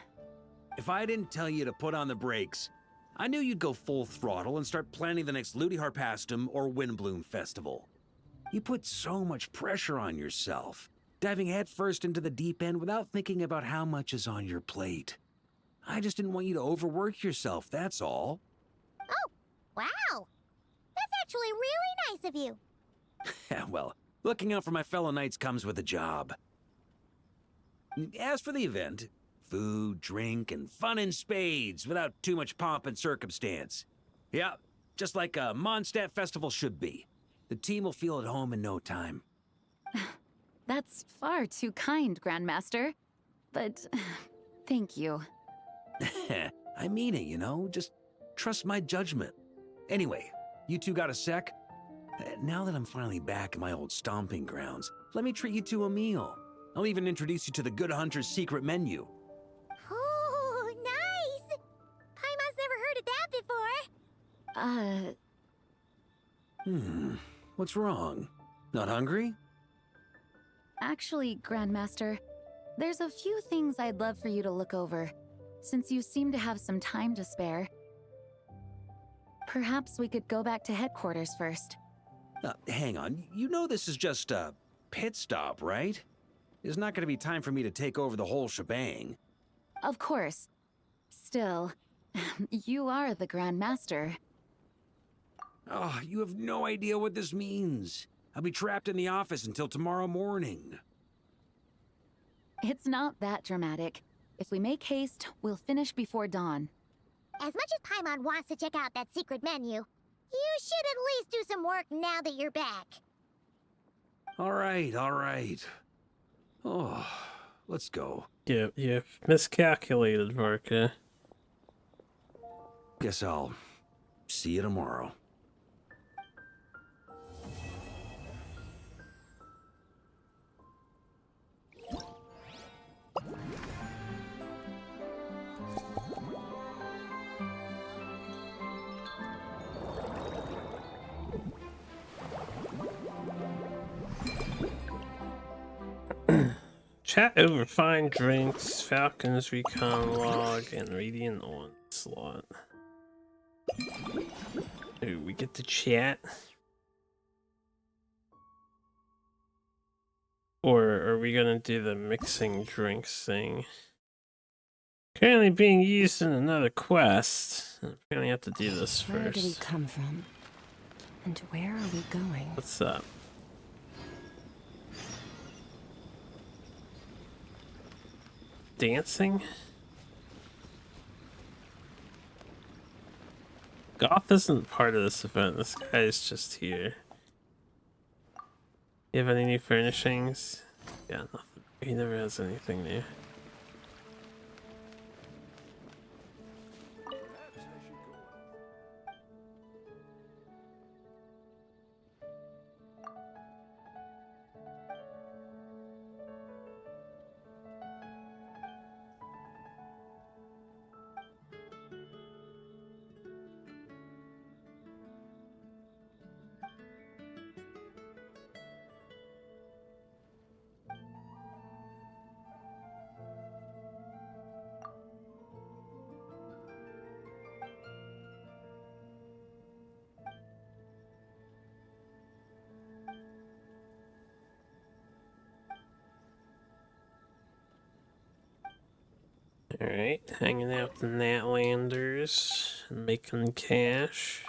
[SPEAKER 5] If I didn't tell you to put on the brakes, I knew you'd go full throttle and start planning the next Ludi Harpastum or Windbloom Festival. You put so much pressure on yourself, diving headfirst into the deep end without thinking about how much is on your plate. I just didn't want you to overwork yourself, that's all.
[SPEAKER 4] Oh, wow! That's actually really nice of you.
[SPEAKER 5] Well, looking out for my fellow knights comes with a job. As for the event, food, drink, and fun in spades without too much pomp and circumstance. Yeah, just like a Mondstadt festival should be. The team will feel at home in no time.
[SPEAKER 6] That's far too kind, Grandmaster. But thank you.
[SPEAKER 5] I mean it, you know? Just trust my judgment. Anyway, you two got a sec? Now that I'm finally back in my old stomping grounds, let me treat you to a meal. I'll even introduce you to the Good Hunter's secret menu.
[SPEAKER 4] Oh, nice! Paimon's never heard of that before.
[SPEAKER 5] What's wrong? Not hungry?
[SPEAKER 6] Actually, Grandmaster, there's a few things I'd love for you to look over, since you seem to have some time to spare. Perhaps we could go back to headquarters first.
[SPEAKER 5] Hang on. You know this is just a pit stop, right? There's not going to be time for me to take over the whole shebang.
[SPEAKER 6] Of course. Still, you are the Grandmaster.
[SPEAKER 5] Oh, you have no idea what this means. I'll be trapped in the office until tomorrow morning.
[SPEAKER 6] It's not that dramatic. If we make haste, we'll finish before dawn.
[SPEAKER 4] As much as Paimon wants to check out that secret menu, you should at least do some work now that you're back.
[SPEAKER 5] All right, all right. Oh, let's go.
[SPEAKER 2] You miscalculated, Varka.
[SPEAKER 5] Guess I'll see you tomorrow.
[SPEAKER 2] Chat over fine drinks, Falcon's recon log, and Radiant Onslaught. Ooh, we get to chat? Or are we gonna do the mixing drinks thing? Currently being used in another quest. Apparently have to do this first.
[SPEAKER 10] Where did we come from? And where are we going?
[SPEAKER 2] What's up? Dancing? Goth isn't part of this event. This guy is just here. You have any new furnishings? Yeah, nothing. He never has anything new. Alright, hanging out the Natlanders, making cash.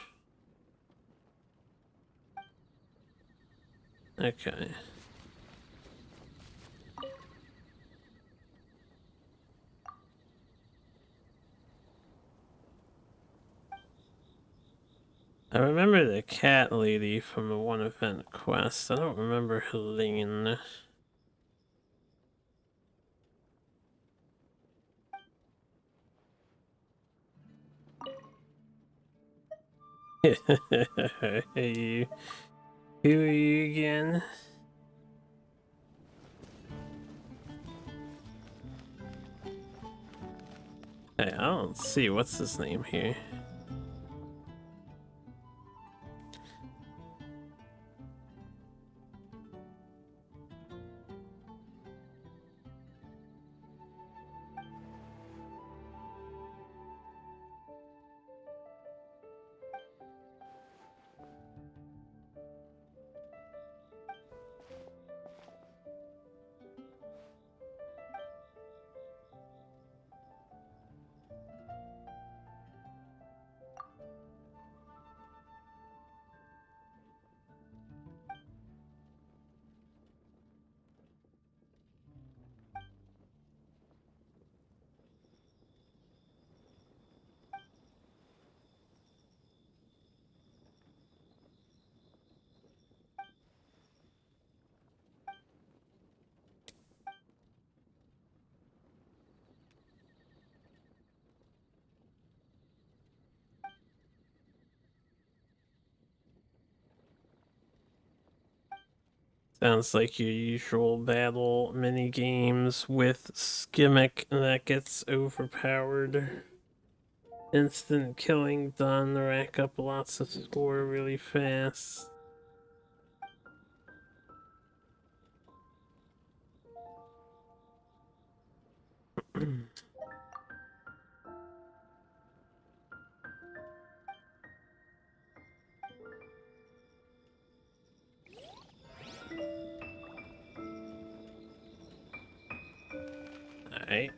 [SPEAKER 2] Okay. I remember the cat lady from a one event quest. I don't remember Helene. Hey, who are you again? Hey, I don't see what's his name here. Sounds like your usual battle mini games with Skimmick that gets overpowered. Instant killing done, rack up lots of score really fast. Alright.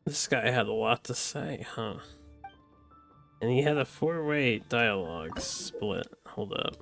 [SPEAKER 2] This guy had a lot to say, huh? And he had a 4-way dialogue split. Hold up.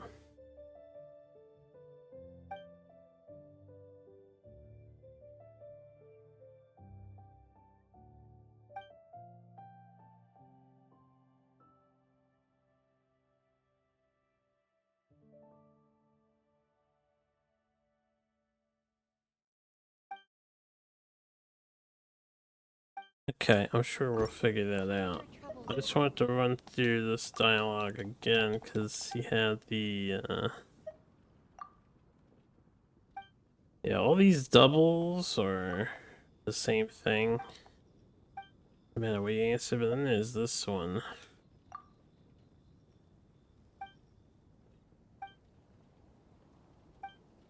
[SPEAKER 2] Okay, I'm sure we'll figure that out. I just wanted to run through this dialogue again because he had the yeah, all these doubles are the same thing. No matter what you answer, but then there's this one.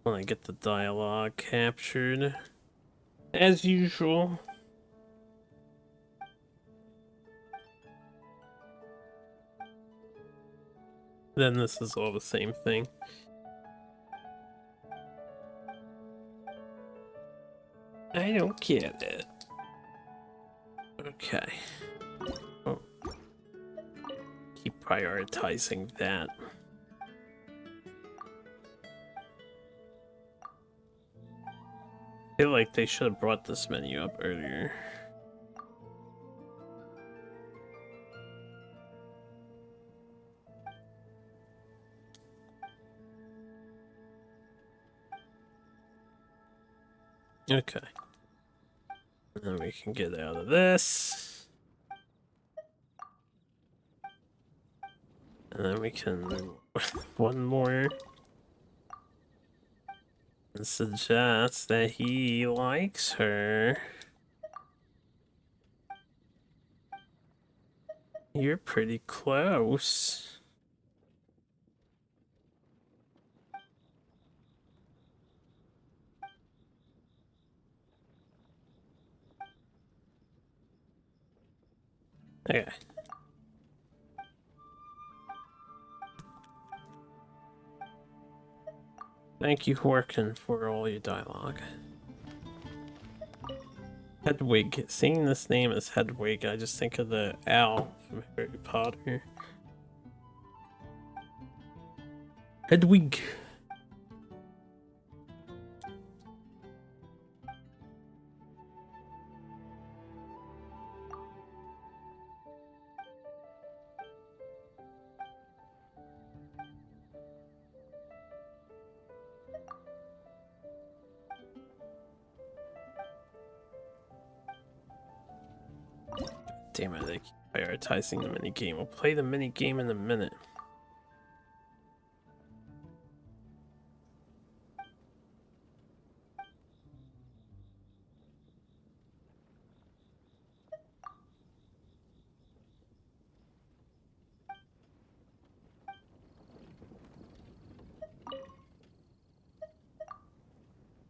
[SPEAKER 2] When I get the dialogue captured, as usual. Then this is all the same thing. I don't get it. Okay. Oh. Keep prioritizing that. I feel like they should have brought this menu up earlier. Okay. And then we can get out of this. And then we can one more. And suggest that he likes her. You're pretty close. Okay. Thank you, Horkin, for all your dialogue. Hedwig. Seeing this name as Hedwig, I just think of the owl from Harry Potter. Hedwig. Damn it, I keep prioritizing the minigame. We'll play the minigame in a minute.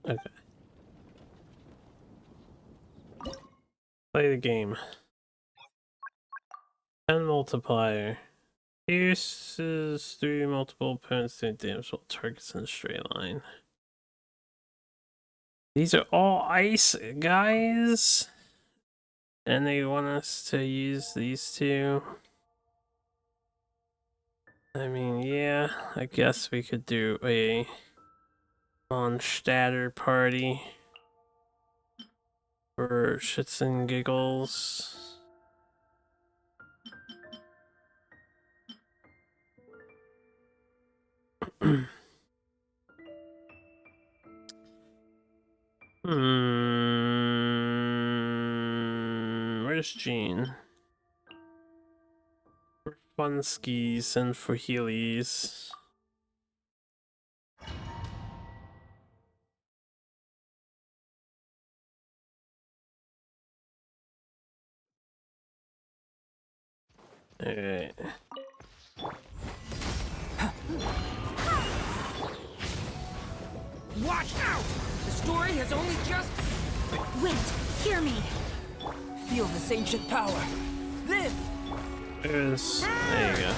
[SPEAKER 2] Okay. play the game. 10 multiplier. Pierces through multiple opponents doing damage while targets in a straight line. These are all ice, guys. And they want us to use these two. I mean, yeah, I guess we could do a Mondstadt party for shits and giggles. Where's Jean? For fun skis and for healies. Alright.
[SPEAKER 11] Watch out! The story has only just...
[SPEAKER 12] Wait, hear me.
[SPEAKER 11] Feel this ancient power. Live!
[SPEAKER 2] There you go.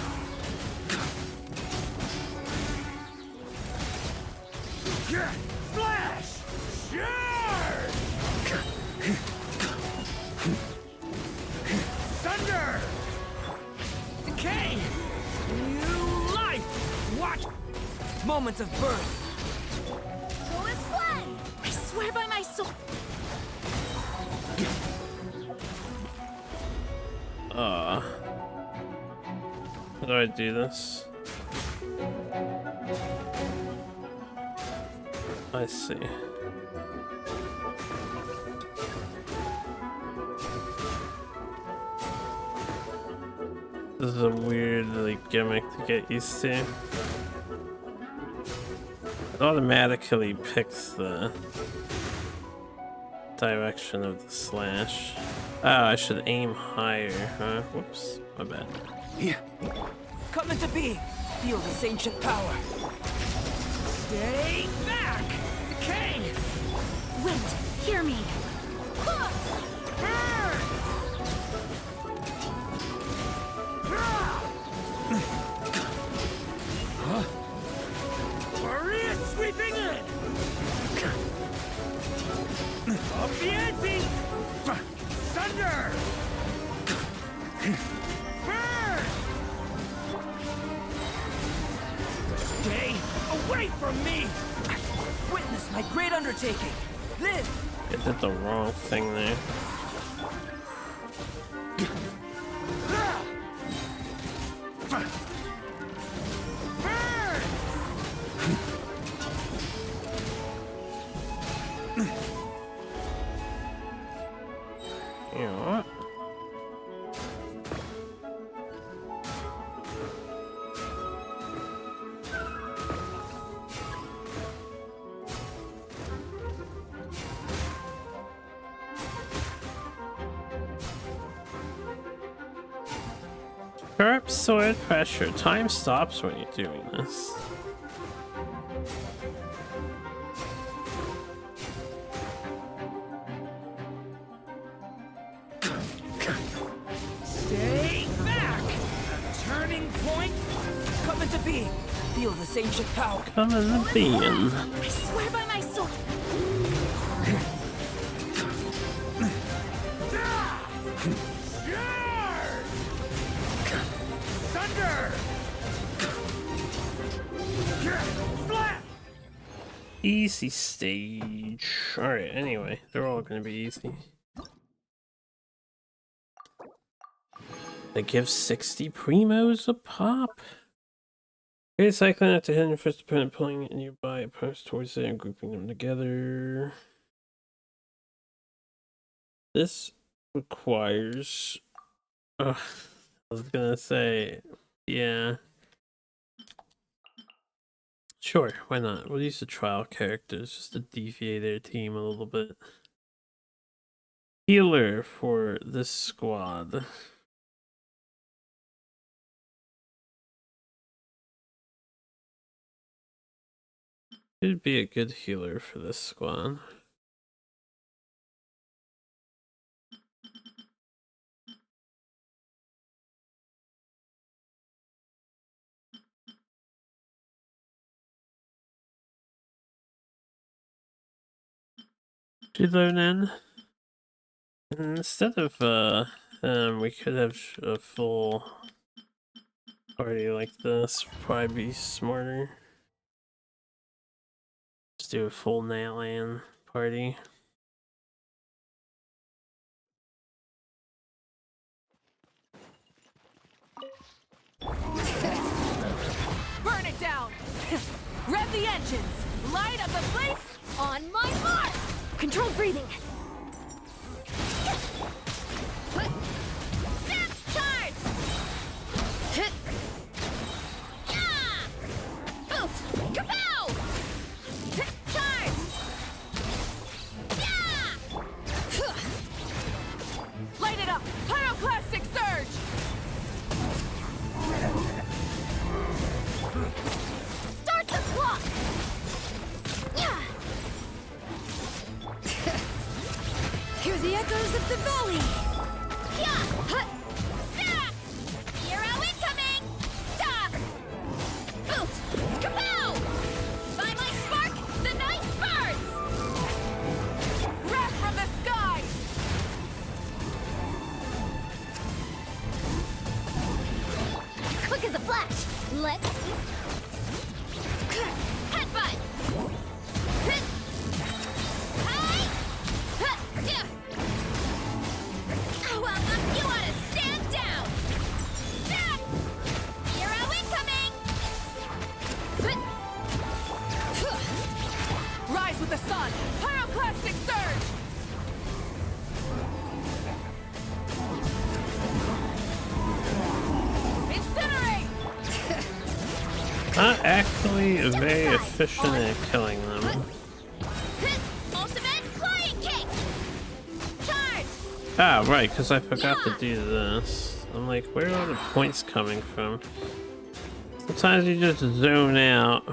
[SPEAKER 11] Flash! Charge! Thunder! Decay! New life! Watch! Moments of birth.
[SPEAKER 12] Go and play! I swear by my soul.
[SPEAKER 2] How do I do this? I see. This is a weird gimmick to get used to. It automatically picks the direction of the slash. Oh, I should aim higher, huh? Whoops, my bad.
[SPEAKER 11] Yeah. Come into being. Feel this ancient power. Stay back! Decay!
[SPEAKER 12] Wait, hear me.
[SPEAKER 11] Maria sweeping in! Up the ante! Thunder! Burn! Stay away from me! Witness my great undertaking! Live!
[SPEAKER 2] I did the wrong thing there. You know what? Sharp sword pressure. Time stops when you're doing this.
[SPEAKER 11] Stay back! A turning point! Come into being! Feel this ancient power!
[SPEAKER 2] Come in the being.
[SPEAKER 12] I swear by my soul.
[SPEAKER 11] Thunder! Flat!
[SPEAKER 2] Easy stage. Alright, anyway, they're all gonna be easy. They give 60 primos a pop. Great cycling after hitting your first opponent, pulling nearby opponents towards it and grouping them together. This requires... I was gonna say, yeah. Sure, why not? We'll use the trial characters just to deviate their team a little bit. Healer for this squad. Should be a good healer for this squad. to load in. And instead of we could have a full party like this. Probably be smarter. Just do a full Natlan party.
[SPEAKER 12] Burn it down! Rev the engines! Light up the place! On my mark!
[SPEAKER 1] Controlled breathing.
[SPEAKER 12] Snap charge! Yeah! Oof! Kapow! Charge! Yeah! Light it up! Pyroclastic surge! Start the clock! Yeah!
[SPEAKER 1] Hear the echoes of the valley.
[SPEAKER 12] Yeah! Hut! Yeah! Hero incoming! Da! Oof! Kapow! By my spark, the night burns! Wrath from the sky!
[SPEAKER 4] Quick as a flash. Let's...
[SPEAKER 12] Headbutt! Hit! Hi! Huh! Yeah! Well, you ought to stand down! Yeah! Hero incoming! Rise with the sun! Pyroclastic surge! Incinerate!
[SPEAKER 2] Not actually very efficient at killing them.
[SPEAKER 12] Ultimate flying kick! Charge!
[SPEAKER 2] Ah, right, because I forgot to do this. I'm like, where are all the points coming from? Sometimes you just zone out.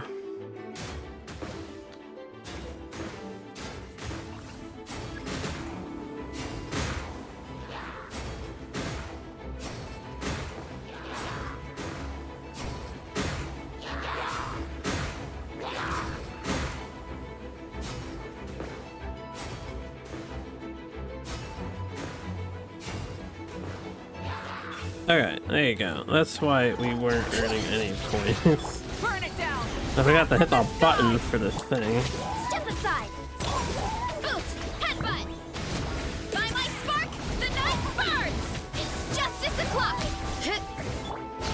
[SPEAKER 2] Alright, there you go. That's why we weren't earning any points.
[SPEAKER 12] Burn it down!
[SPEAKER 2] I forgot to hit the button for the thing.
[SPEAKER 12] Step aside! Boost! Headbutt! By my spark, the night burns! It's justice o'clock!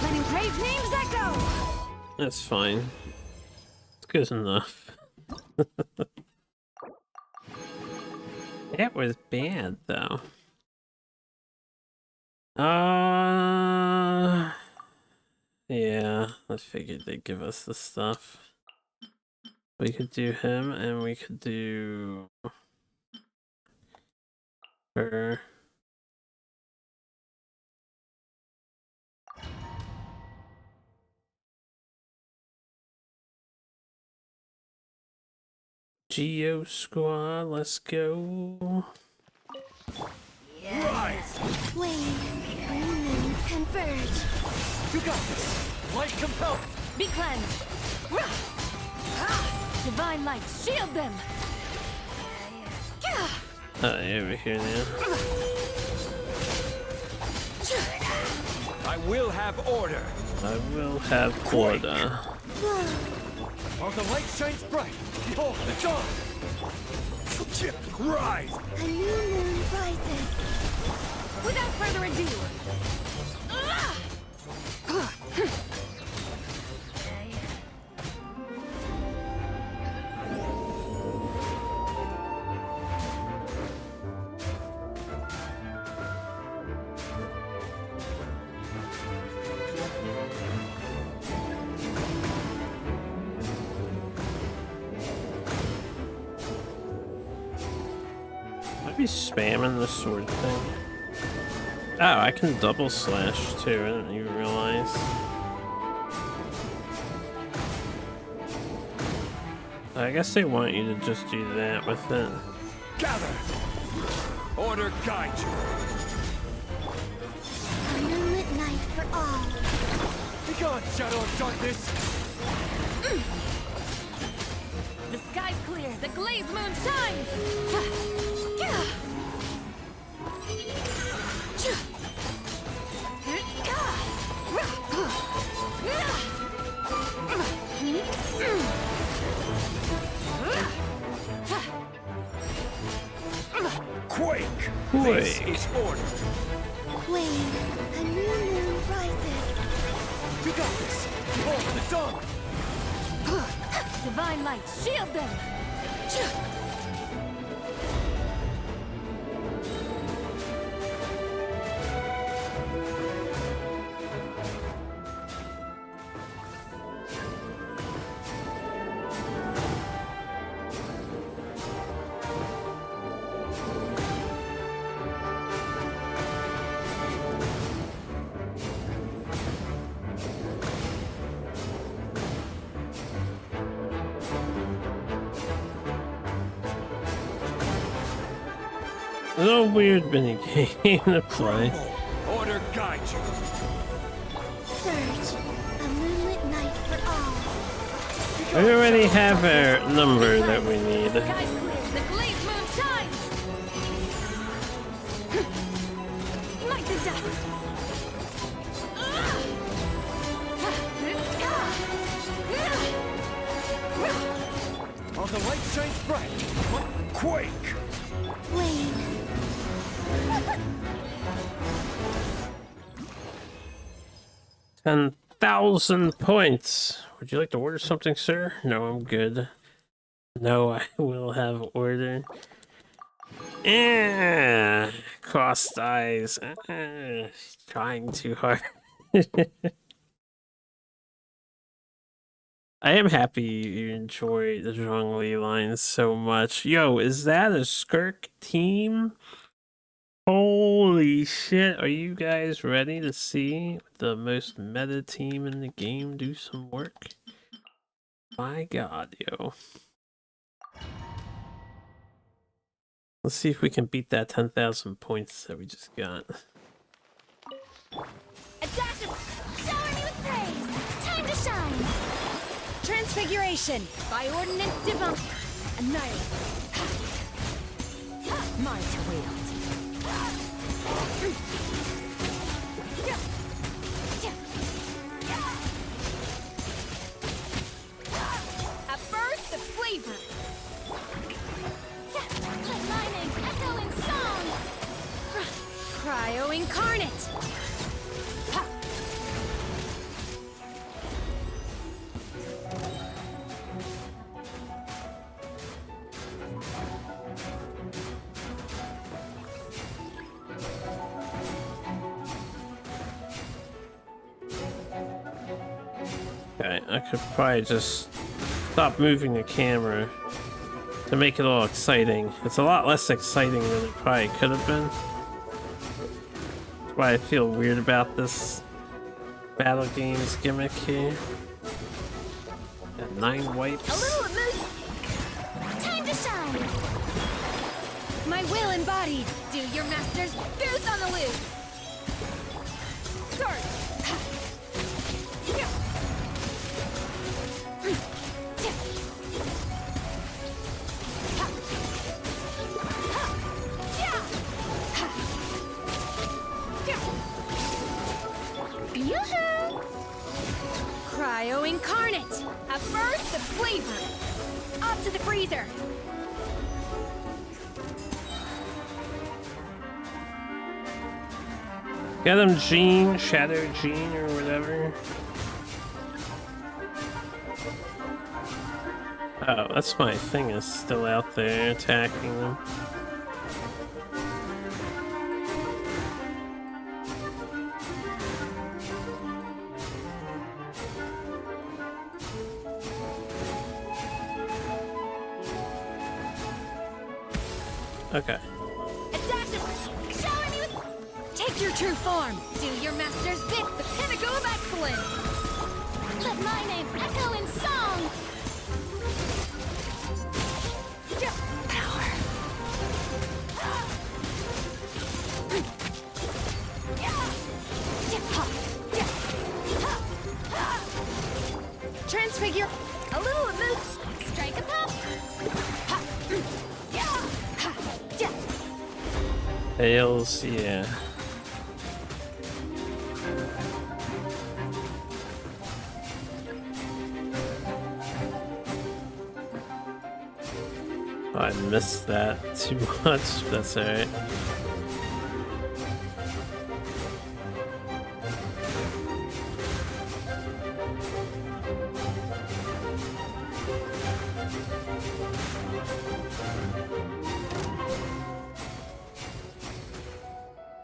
[SPEAKER 1] Letting brave names echo.
[SPEAKER 2] That's fine. It's good enough. That was bad, though. Yeah, I figured they'd give us the stuff. We could do him, and we could do her. Geo Squad, let's go.
[SPEAKER 11] Rise!
[SPEAKER 4] Wayne, moons converge.
[SPEAKER 11] You got this! Light compel!
[SPEAKER 12] Be cleansed! Divine light, shield them!
[SPEAKER 2] Over here now.
[SPEAKER 11] I will have order!
[SPEAKER 2] I will have order.
[SPEAKER 11] While the light shines bright, behold the dawn! Rise!
[SPEAKER 4] A new moon rises.
[SPEAKER 12] Without further ado!
[SPEAKER 2] I'd be spamming the sword thing. Oh, I can double slash too, I didn't even realize. I guess they want you to just do that with it.
[SPEAKER 11] Gather! Order guide you!
[SPEAKER 4] A moonlit night for all.
[SPEAKER 11] Begone, shadow of darkness!
[SPEAKER 12] The sky's clear. The glazed moon shines.
[SPEAKER 5] Quake!
[SPEAKER 2] Quake.
[SPEAKER 5] This is order.
[SPEAKER 3] Queen, a new moon rises.
[SPEAKER 11] You got this! Hold the dawn!
[SPEAKER 12] Divine light, shield them.
[SPEAKER 2] It's a weird mini game to play.
[SPEAKER 5] Order guide you.
[SPEAKER 3] Surge, a moonlit night for all.
[SPEAKER 2] We already have our number that we need.
[SPEAKER 12] Sky's clear. The glazed moon shines. Smite the dust.
[SPEAKER 11] While the light shines bright,
[SPEAKER 5] Quake!
[SPEAKER 3] Wayne,
[SPEAKER 2] 10,000 points. Would you like to order something, sir? No, I'm good. No, I will have order. Crossed eyes. Trying too hard. I am happy you enjoy the Zhongli lines so much. Yo, is that a Skirk team? Holy shit, are you guys ready to see the most meta team in the game do some work? My god, yo. Let's see if we can beat that 10,000 points that we just got.
[SPEAKER 12] A dash of shower me with praise. Time to shine. Transfiguration by ordinance divine. Annihilate. Mine to wield. A burst of flavor. Let my name echo in song. Cryo incarnate.
[SPEAKER 2] Okay, I could probably just stop moving the camera to make it all exciting. It's a lot less exciting than it probably could have been. That's why I feel weird about this battle games gimmick here. Got 9 wipes.
[SPEAKER 12] A little emotion. Time to shine. My will embodied. Do your master's goose on the loose. Sword. Cryo incarnate. A burst of flavor. Up to the freezer.
[SPEAKER 2] Got him, Jean, Shadow Jean, or whatever. Oh, that's my thing is still out there attacking them. Okay.
[SPEAKER 12] A dash of shower me with. Take your true form. Do your master's bit. The pinnacle of excellence. Let my name echo in song. Power. Transfigure. A little of mood. Strike a pop.
[SPEAKER 2] Tails, yeah. Oh, I missed that too much. That's alright.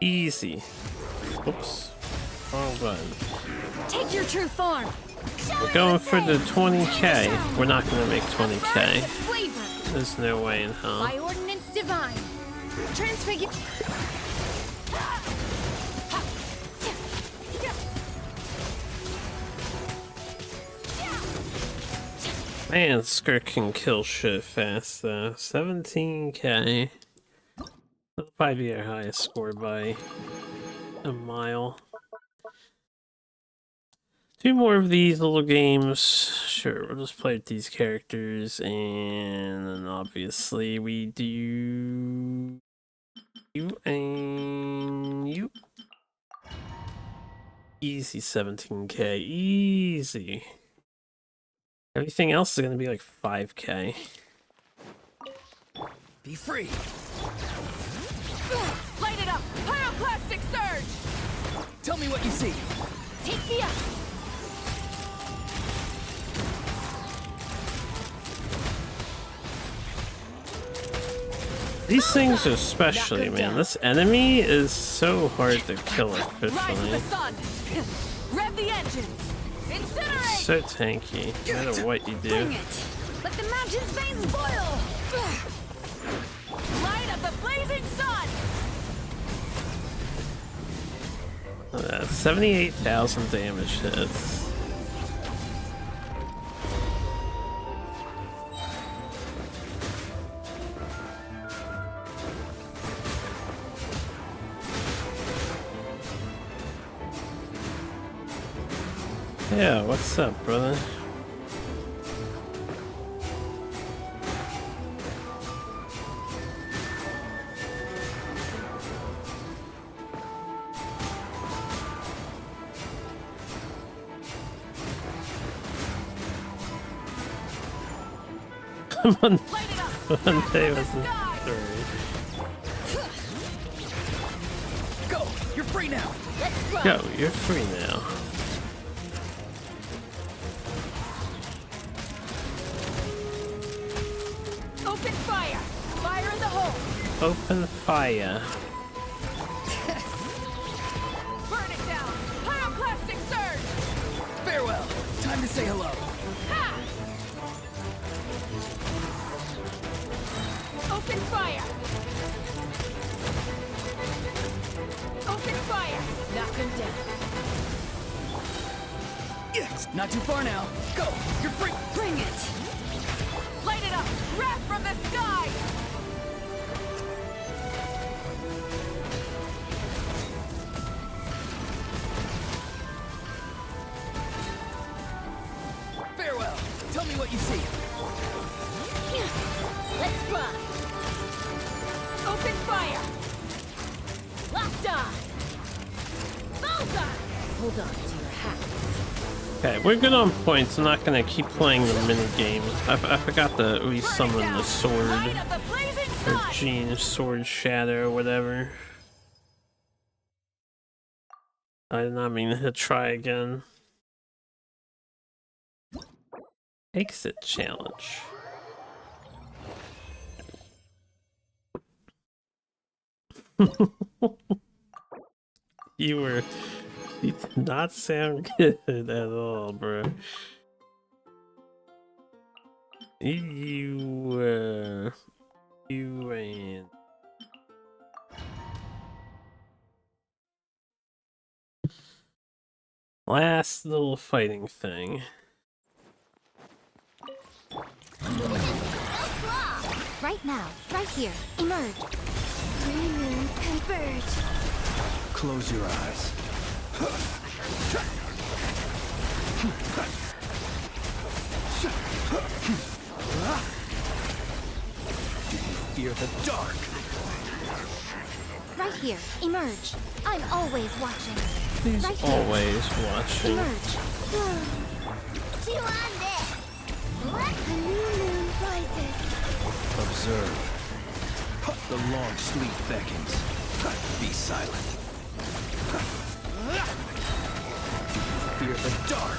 [SPEAKER 2] Easy. Oops. Wrong button.
[SPEAKER 12] Take your true form.
[SPEAKER 2] We're going for the 20k. We're not gonna make 20k.
[SPEAKER 12] Flavor.
[SPEAKER 2] There's no way in hell.
[SPEAKER 12] By ordinance divine. Transfigure.
[SPEAKER 2] Man, Skirt can kill shit fast though. 17k. That'll probably be our highest score by a mile. 2 more of these little games. Sure, we'll just play with these characters, and then obviously we do you and you. Easy 17k, easy. Everything else is gonna be like 5k.
[SPEAKER 11] Be free.
[SPEAKER 12] Light it up. Pyroclastic surge.
[SPEAKER 11] Tell me what you see.
[SPEAKER 12] Take me up.
[SPEAKER 2] These things especially, man. This enemy is so hard to kill
[SPEAKER 12] Rise to the
[SPEAKER 2] efficiently.
[SPEAKER 12] sun. Rev the engines. Incinerate.
[SPEAKER 2] So tanky, no matter what you do.
[SPEAKER 12] Bring it. Let the mountain's veins boil. Light up the blazing sun.
[SPEAKER 2] 78,000 damage hits. Yeah, what's up, brother? One day wasn't 3.
[SPEAKER 11] Go! You're free now!
[SPEAKER 2] Go, you're free now.
[SPEAKER 12] Open fire. Fire in the hole.
[SPEAKER 2] Open fire.
[SPEAKER 12] Burn it down. Pyroclastic surge.
[SPEAKER 11] Farewell! Time to say hello.
[SPEAKER 12] Ha! Open fire. Open fire. Knock him down.
[SPEAKER 11] Yes! Not too far now. Go! You're free!
[SPEAKER 12] Bring it. Light it up. Wrath from the sky.
[SPEAKER 11] Farewell! Tell me what you see.
[SPEAKER 12] Let's fly. Open fire. Locked on. Bullseye. Hold on to your hats.
[SPEAKER 2] Okay, we're good on points. I'm not gonna keep playing the mini game. I forgot to re-summon the sword.
[SPEAKER 12] Light up the blazing
[SPEAKER 2] Or
[SPEAKER 12] sun.
[SPEAKER 2] Gene Sword Shadow or whatever. I did not mean to try again. Exit challenge. You did not sound good at all, bro. You and last little fighting thing.
[SPEAKER 3] Right now, right here, emerge. 3 moons converge.
[SPEAKER 5] Close your eyes. Fear the dark.
[SPEAKER 1] Right here. Emerge. I'm always watching.
[SPEAKER 2] He's
[SPEAKER 1] Right here.
[SPEAKER 2] always watching.
[SPEAKER 1] Emerge.
[SPEAKER 4] Chew on this.
[SPEAKER 1] A new moon rises.
[SPEAKER 5] Observe. The long sleep beckons. Be silent. Fear the dark.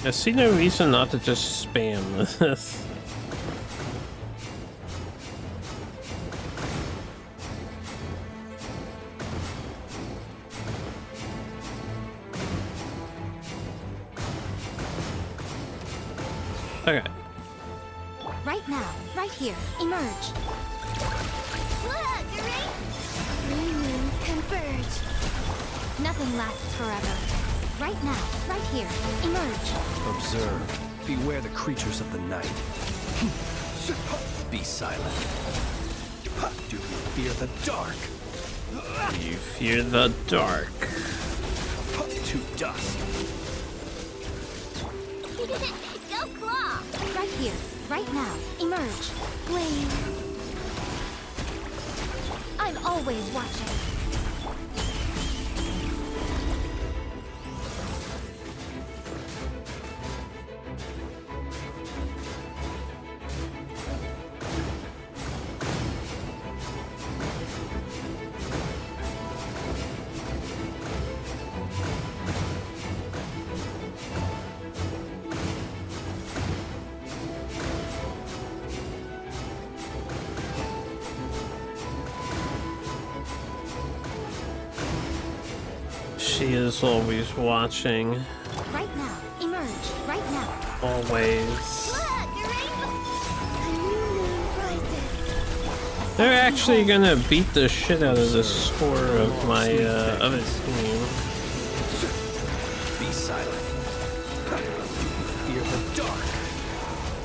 [SPEAKER 2] I see no reason not to just spam this. Okay.
[SPEAKER 1] Right now. Right here. Emerge.
[SPEAKER 4] Look, you ready?
[SPEAKER 1] Three moons converge. Nothing lasts forever. Right now. Right here. Emerge.
[SPEAKER 5] Observe. Beware the creatures of the night. Be silent. Do you fear the dark?
[SPEAKER 2] You fear the dark.
[SPEAKER 5] To dust.
[SPEAKER 4] Go claw.
[SPEAKER 1] Right here. Right now. Emerge. Blame. I'm always watching.
[SPEAKER 2] She is always watching.
[SPEAKER 1] Right now. Emerge. Right now.
[SPEAKER 2] Always.
[SPEAKER 4] Look, you ready?
[SPEAKER 1] A new moon rises.
[SPEAKER 2] They're actually gonna beat the shit out of the score of my other team.
[SPEAKER 5] Be silent. Fear the dark.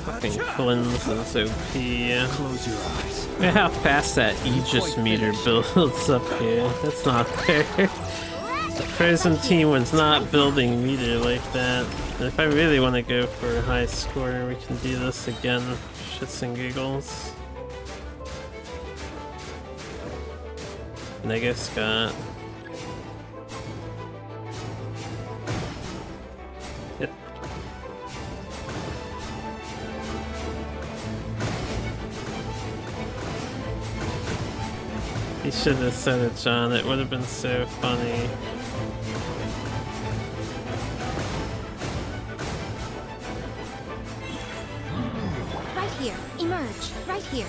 [SPEAKER 2] Fucking cleanse is OP.
[SPEAKER 5] Close your eyes.
[SPEAKER 2] Look at how fast that Aegis meter builds up here. That's not fair. The Frozen team was not building meter like that. If I really want to go for a high score, we can do this again. Shits and giggles. Nega Scott. Yep. He should have said it, John. It would have been so funny.
[SPEAKER 1] Right here. Emerge. Right here.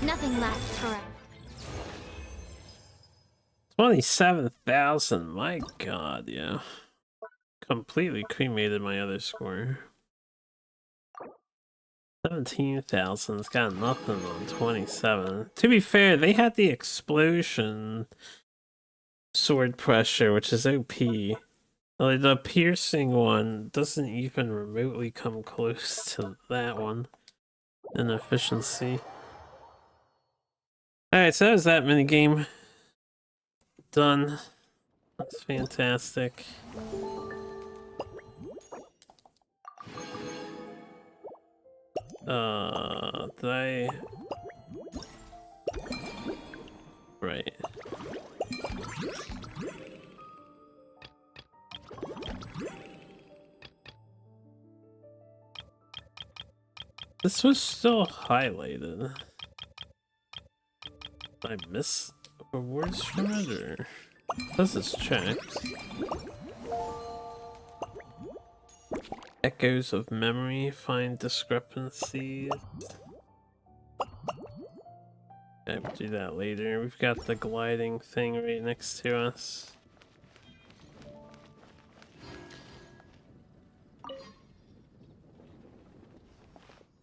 [SPEAKER 1] Nothing lasts forever.
[SPEAKER 2] 27,000. My god, yeah. Completely cremated my other score. 17,000's got nothing on 27. To be fair, they had the explosion sword pressure, which is OP. Like, the piercing one doesn't even remotely come close to that one in efficiency. Alright, so that was that minigame. Done. That's fantastic. Did I... Right. This was still highlighted. Did I miss rewards from it, or... This is checked. Echoes of memory, find discrepancies. Okay, we'll do that later. We've got the gliding thing right next to us.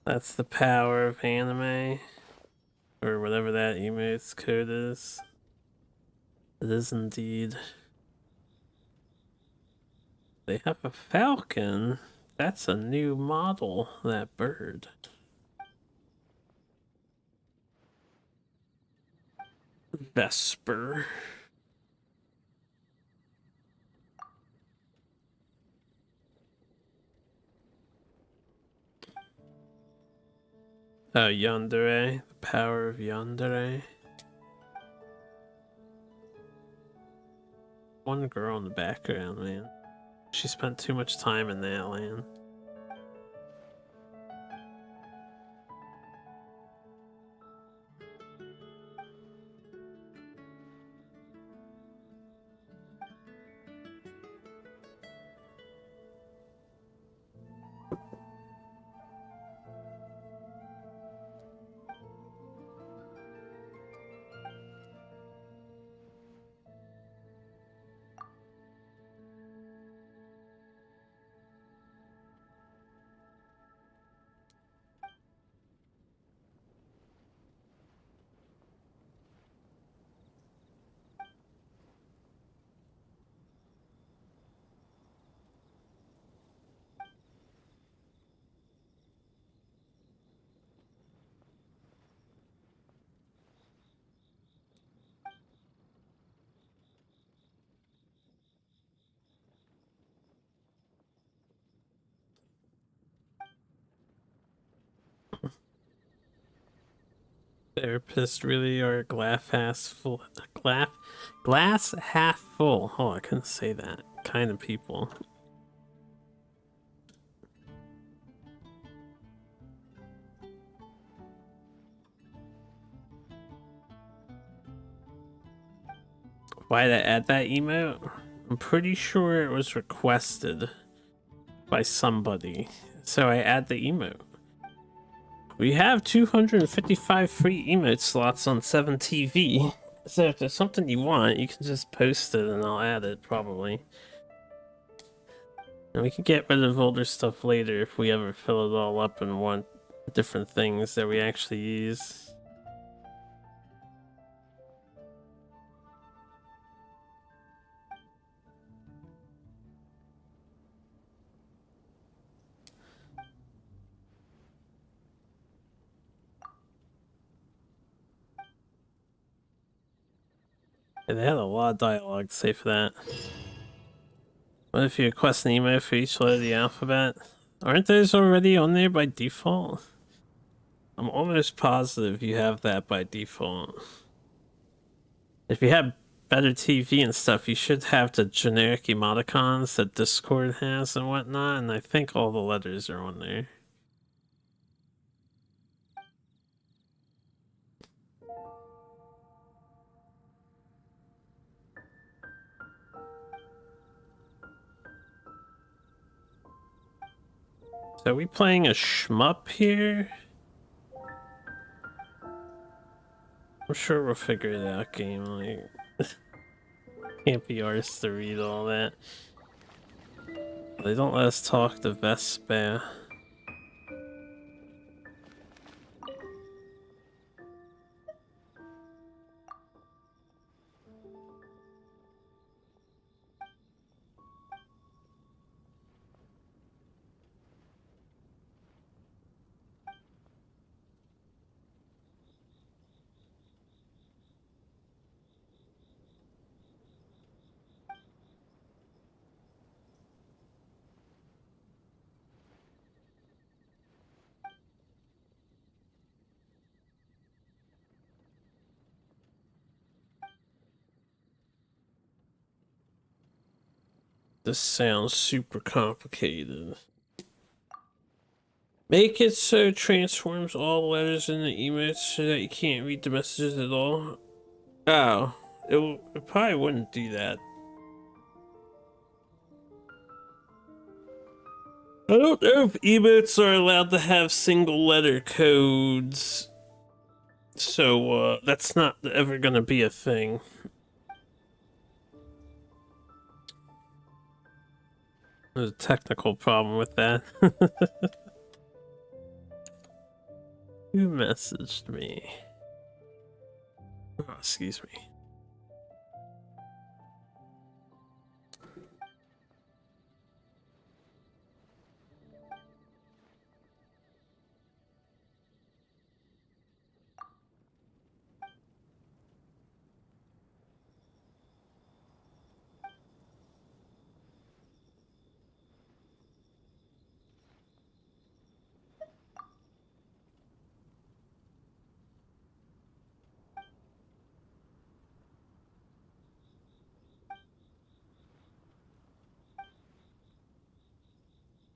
[SPEAKER 2] That's the power of anime. Or whatever that emote's code is. It is indeed. They have a falcon. That's a new model, that bird. Vesper. Oh, Yandere. The power of Yandere. One girl in the background, man. She spent too much time in that land. Therapists really are glass half full. Glass half full. Oh, I couldn't say that. Kind of people. Why did I add that emote? I'm pretty sure it was requested by somebody, so I add the emote. We have 255 free emote slots on 7TV, so if there's something you want, you can just post it and I'll add it, probably. And we can get rid of older stuff later if we ever fill it all up and want different things that we actually use. Yeah, they had a lot of dialogue to say for that. What if you request an email for each letter of the alphabet? Aren't those already on there by default? I'm almost positive you have that by default. If you have better TV and stuff, you should have the generic emoticons that Discord has and whatnot, and I think all the letters are on there. So are we playing a shmup here? I'm sure we'll figure it out, game. Like, can't be arsed to read all that. They don't let us talk to Vespa. This sounds super complicated. Make it so it transforms all letters in the emotes so that you can't read the messages at all. Oh, it probably wouldn't do that. I don't know if emotes are allowed to have single letter codes. So, that's not ever gonna be a thing. There's a technical problem with that. Who messaged me? Oh, excuse me.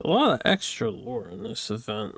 [SPEAKER 2] A lot of extra lore in this event.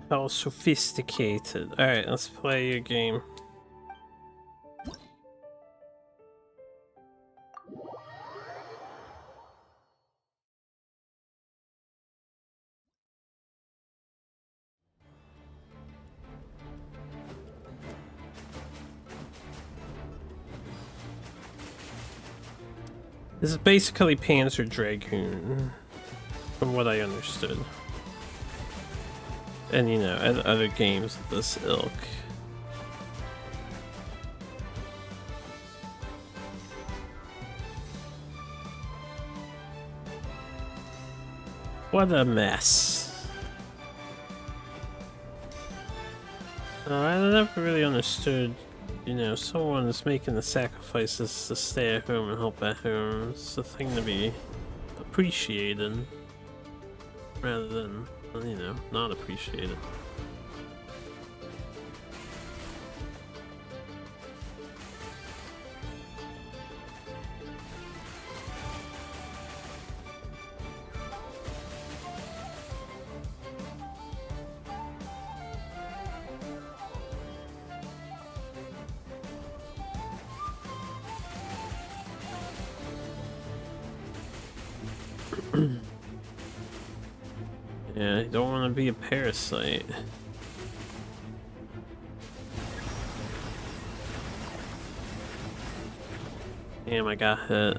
[SPEAKER 2] How sophisticated. Alright, let's play your game. This is basically Panzer Dragoon, from what I understood. And you know, other games of this ilk. What a mess. I never really understood, you know, someone's making the sacrifices to stay at home and help at home. It's a thing to be appreciated, rather than, you know, not appreciated. Yeah, you don't want to be a parasite. Damn, I got hit.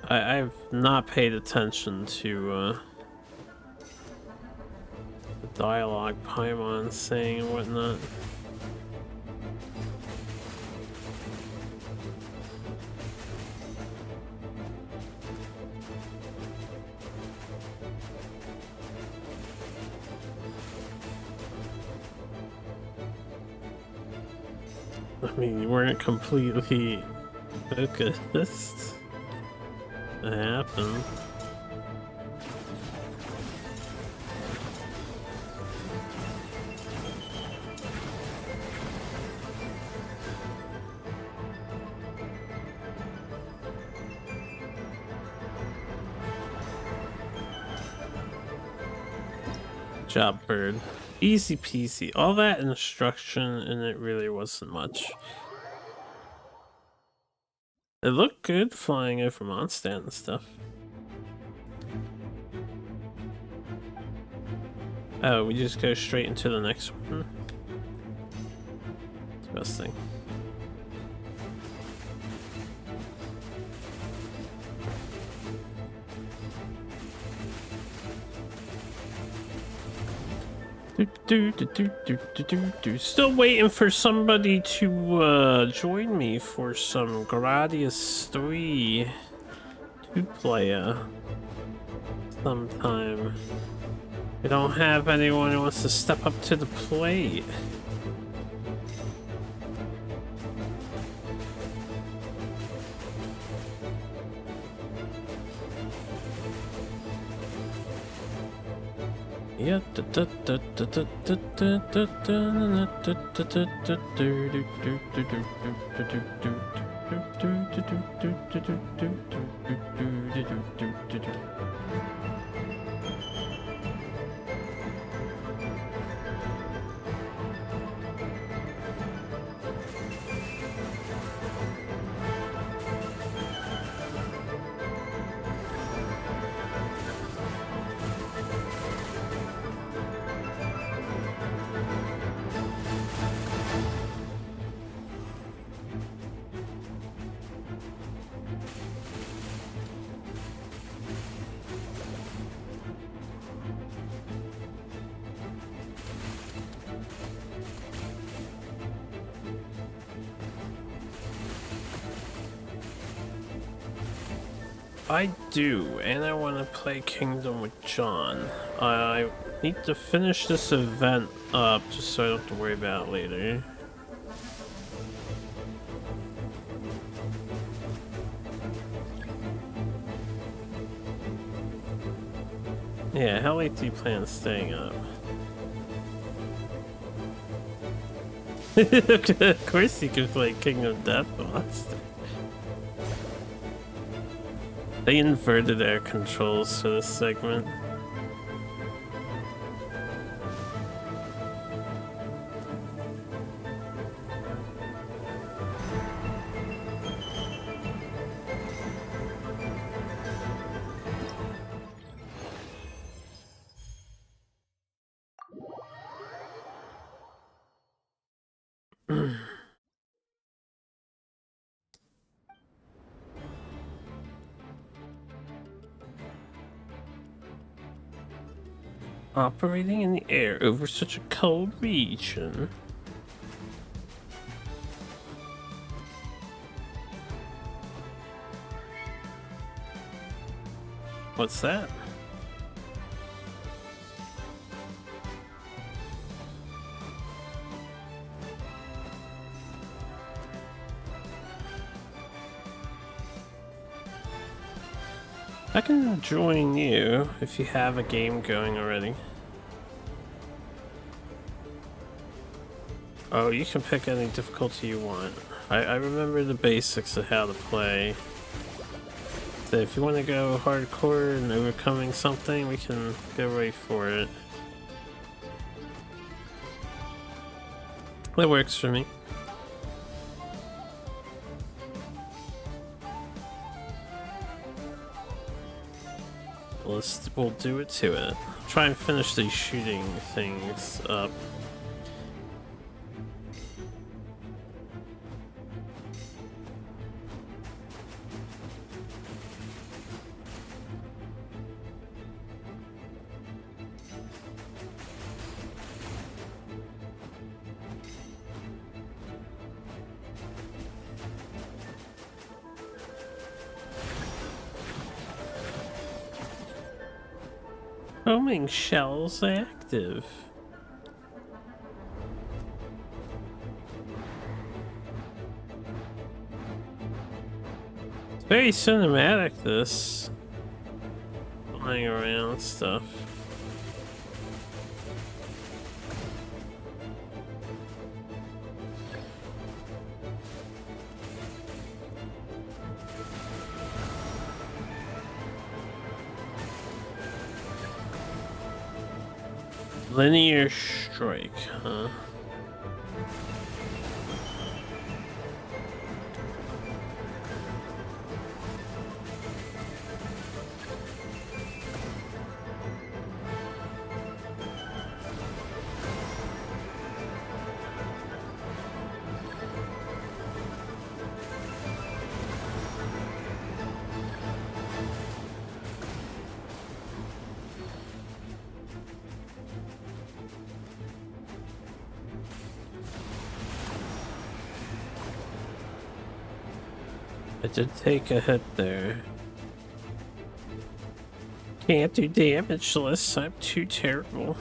[SPEAKER 2] I've not paid attention to the dialogue Paimon's saying and whatnot. I mean, you weren't completely focused. It happened. Good job, bird. Easy peasy. All that instruction and it really wasn't much. It looked good flying over Mondstadt and stuff. Oh, we just go straight into the next one. Interesting. Still waiting for somebody to join me for some Gradius 3 2-player sometime. We don't have anyone who wants to step up to the plate. Yeah. I do, and I want to play Kingdom with John. I need to finish this event up just so I don't have to worry about it later. Yeah, how late do you plan on staying up? Of course you can play Kingdom Death Monster. They inverted air controls for this segment. Operating in the air over such a cold region. What's that? I can join you if you have a game going already. Oh, you can pick any difficulty you want. I remember the basics of how to play. So if you want to go hardcore and overcoming something, we can go right for it. That works for me. We'll do it to it. Try and finish these shooting things up. Homing shells active. It's very cinematic, this. Flying around stuff. Linear strike, huh? I did take a hit there. Can't do damageless. I'm too terrible.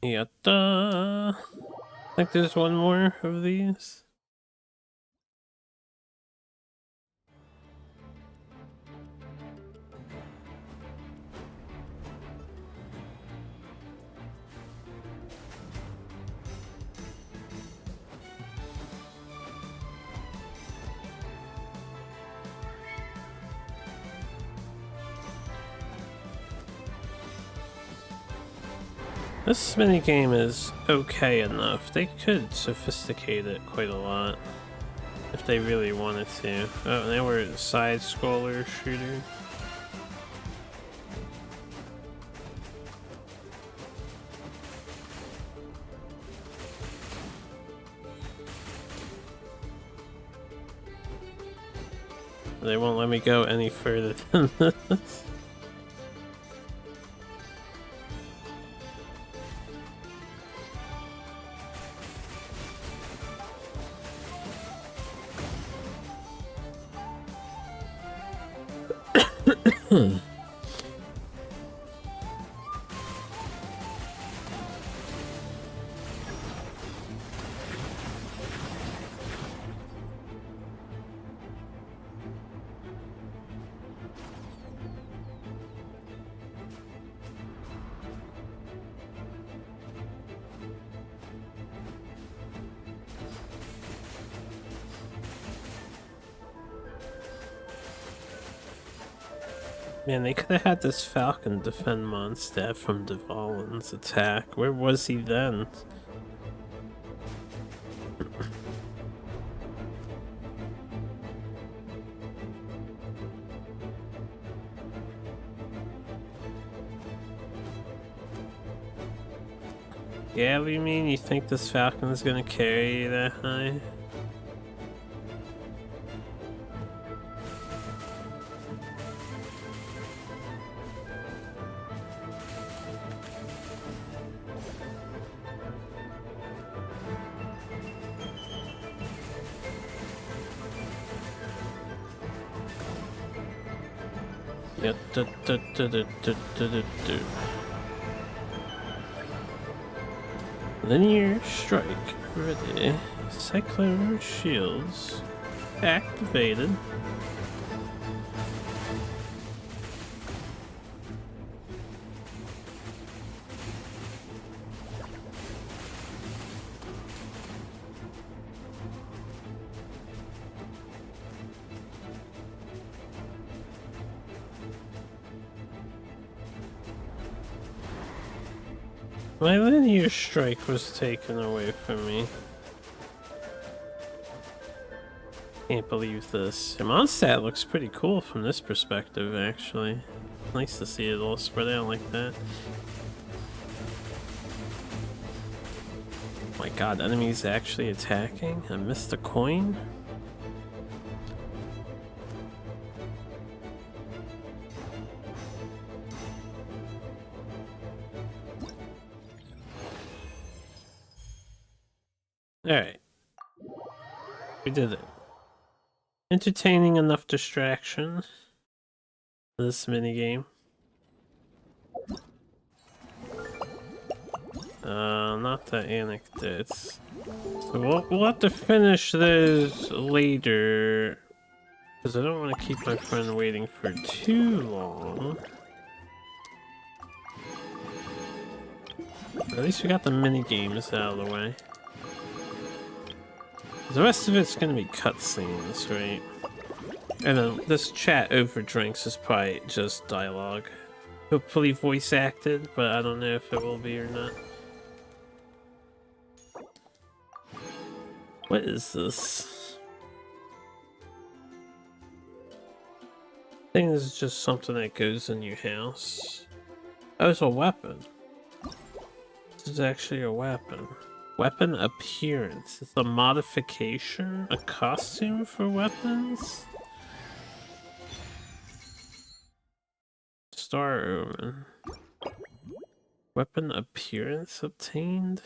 [SPEAKER 2] Yatta. I think there's one more of these. This minigame is okay enough. They could sophisticate it quite a lot if they really wanted to. Oh, now we're a side-scroller shooter. They won't let me go any further than this. Man, they could have had this Falcon defend Mondstadt from Dvalin's attack. Where was he then? Yeah, what do you mean? You think this Falcon is gonna carry you that high? Yeah, Linear strike ready. Cyclone shields activated. My linear strike was taken away from me. Can't believe this. Mondstadt looks pretty cool from this perspective, actually. Nice to see it all spread out like that. Oh my god, enemies actually attacking? I missed a coin? Alright. We did it. Entertaining enough distraction. This minigame. Not the anecdotes. So we'll have to finish this later. Because I don't want to keep my friend waiting for too long. At least we got the minigames out of the way. The rest of it's gonna be cutscenes, right? And then this chat over drinks is probably just dialogue. Hopefully voice acted, but I don't know if it will be or not. What is this? think this is just something that goes in your house. Oh, it's a weapon. This is actually a weapon. Weapon appearance. It's a modification? A costume for weapons? Star Omen. Weapon appearance obtained?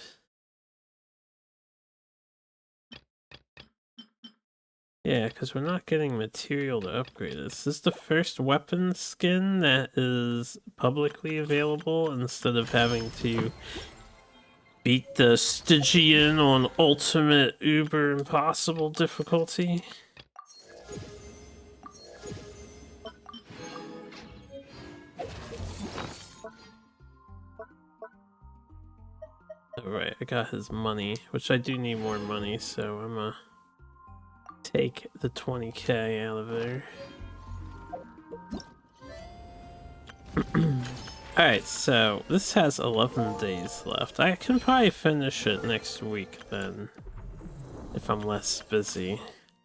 [SPEAKER 2] Yeah, because we're not getting material to upgrade this. This is the first weapon skin that is publicly available instead of having to beat the Stygian on ultimate uber impossible difficulty. Alright, I got his money, which I do need more money, so I'm gonna take the 20k out of there. Alright, so this has 11 days left. I can probably finish it next week then, if I'm less busy.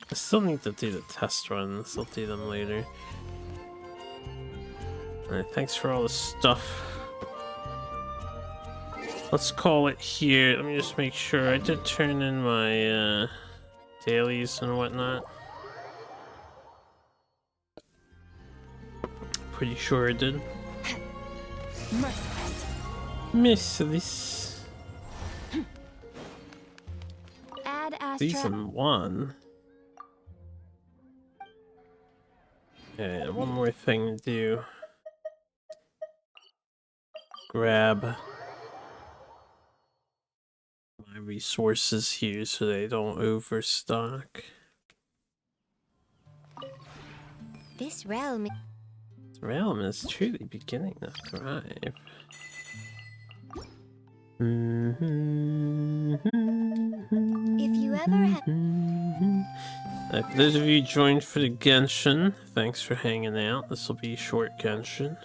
[SPEAKER 2] I still need to do the test runs, I'll do them later. Alright, thanks for all the stuff. Let's call it here. Let me just make sure I did turn in my dailies and whatnot. Pretty sure I did. Merciless.
[SPEAKER 1] Add Astra.
[SPEAKER 2] Season 1. Okay, one more thing to do. Grab my resources here so they don't overstock.
[SPEAKER 4] This realm.
[SPEAKER 2] This realm is truly beginning to thrive.
[SPEAKER 4] If you ever had.
[SPEAKER 2] For those of you who joined for the Genshin, thanks for hanging out. This will be short Genshin.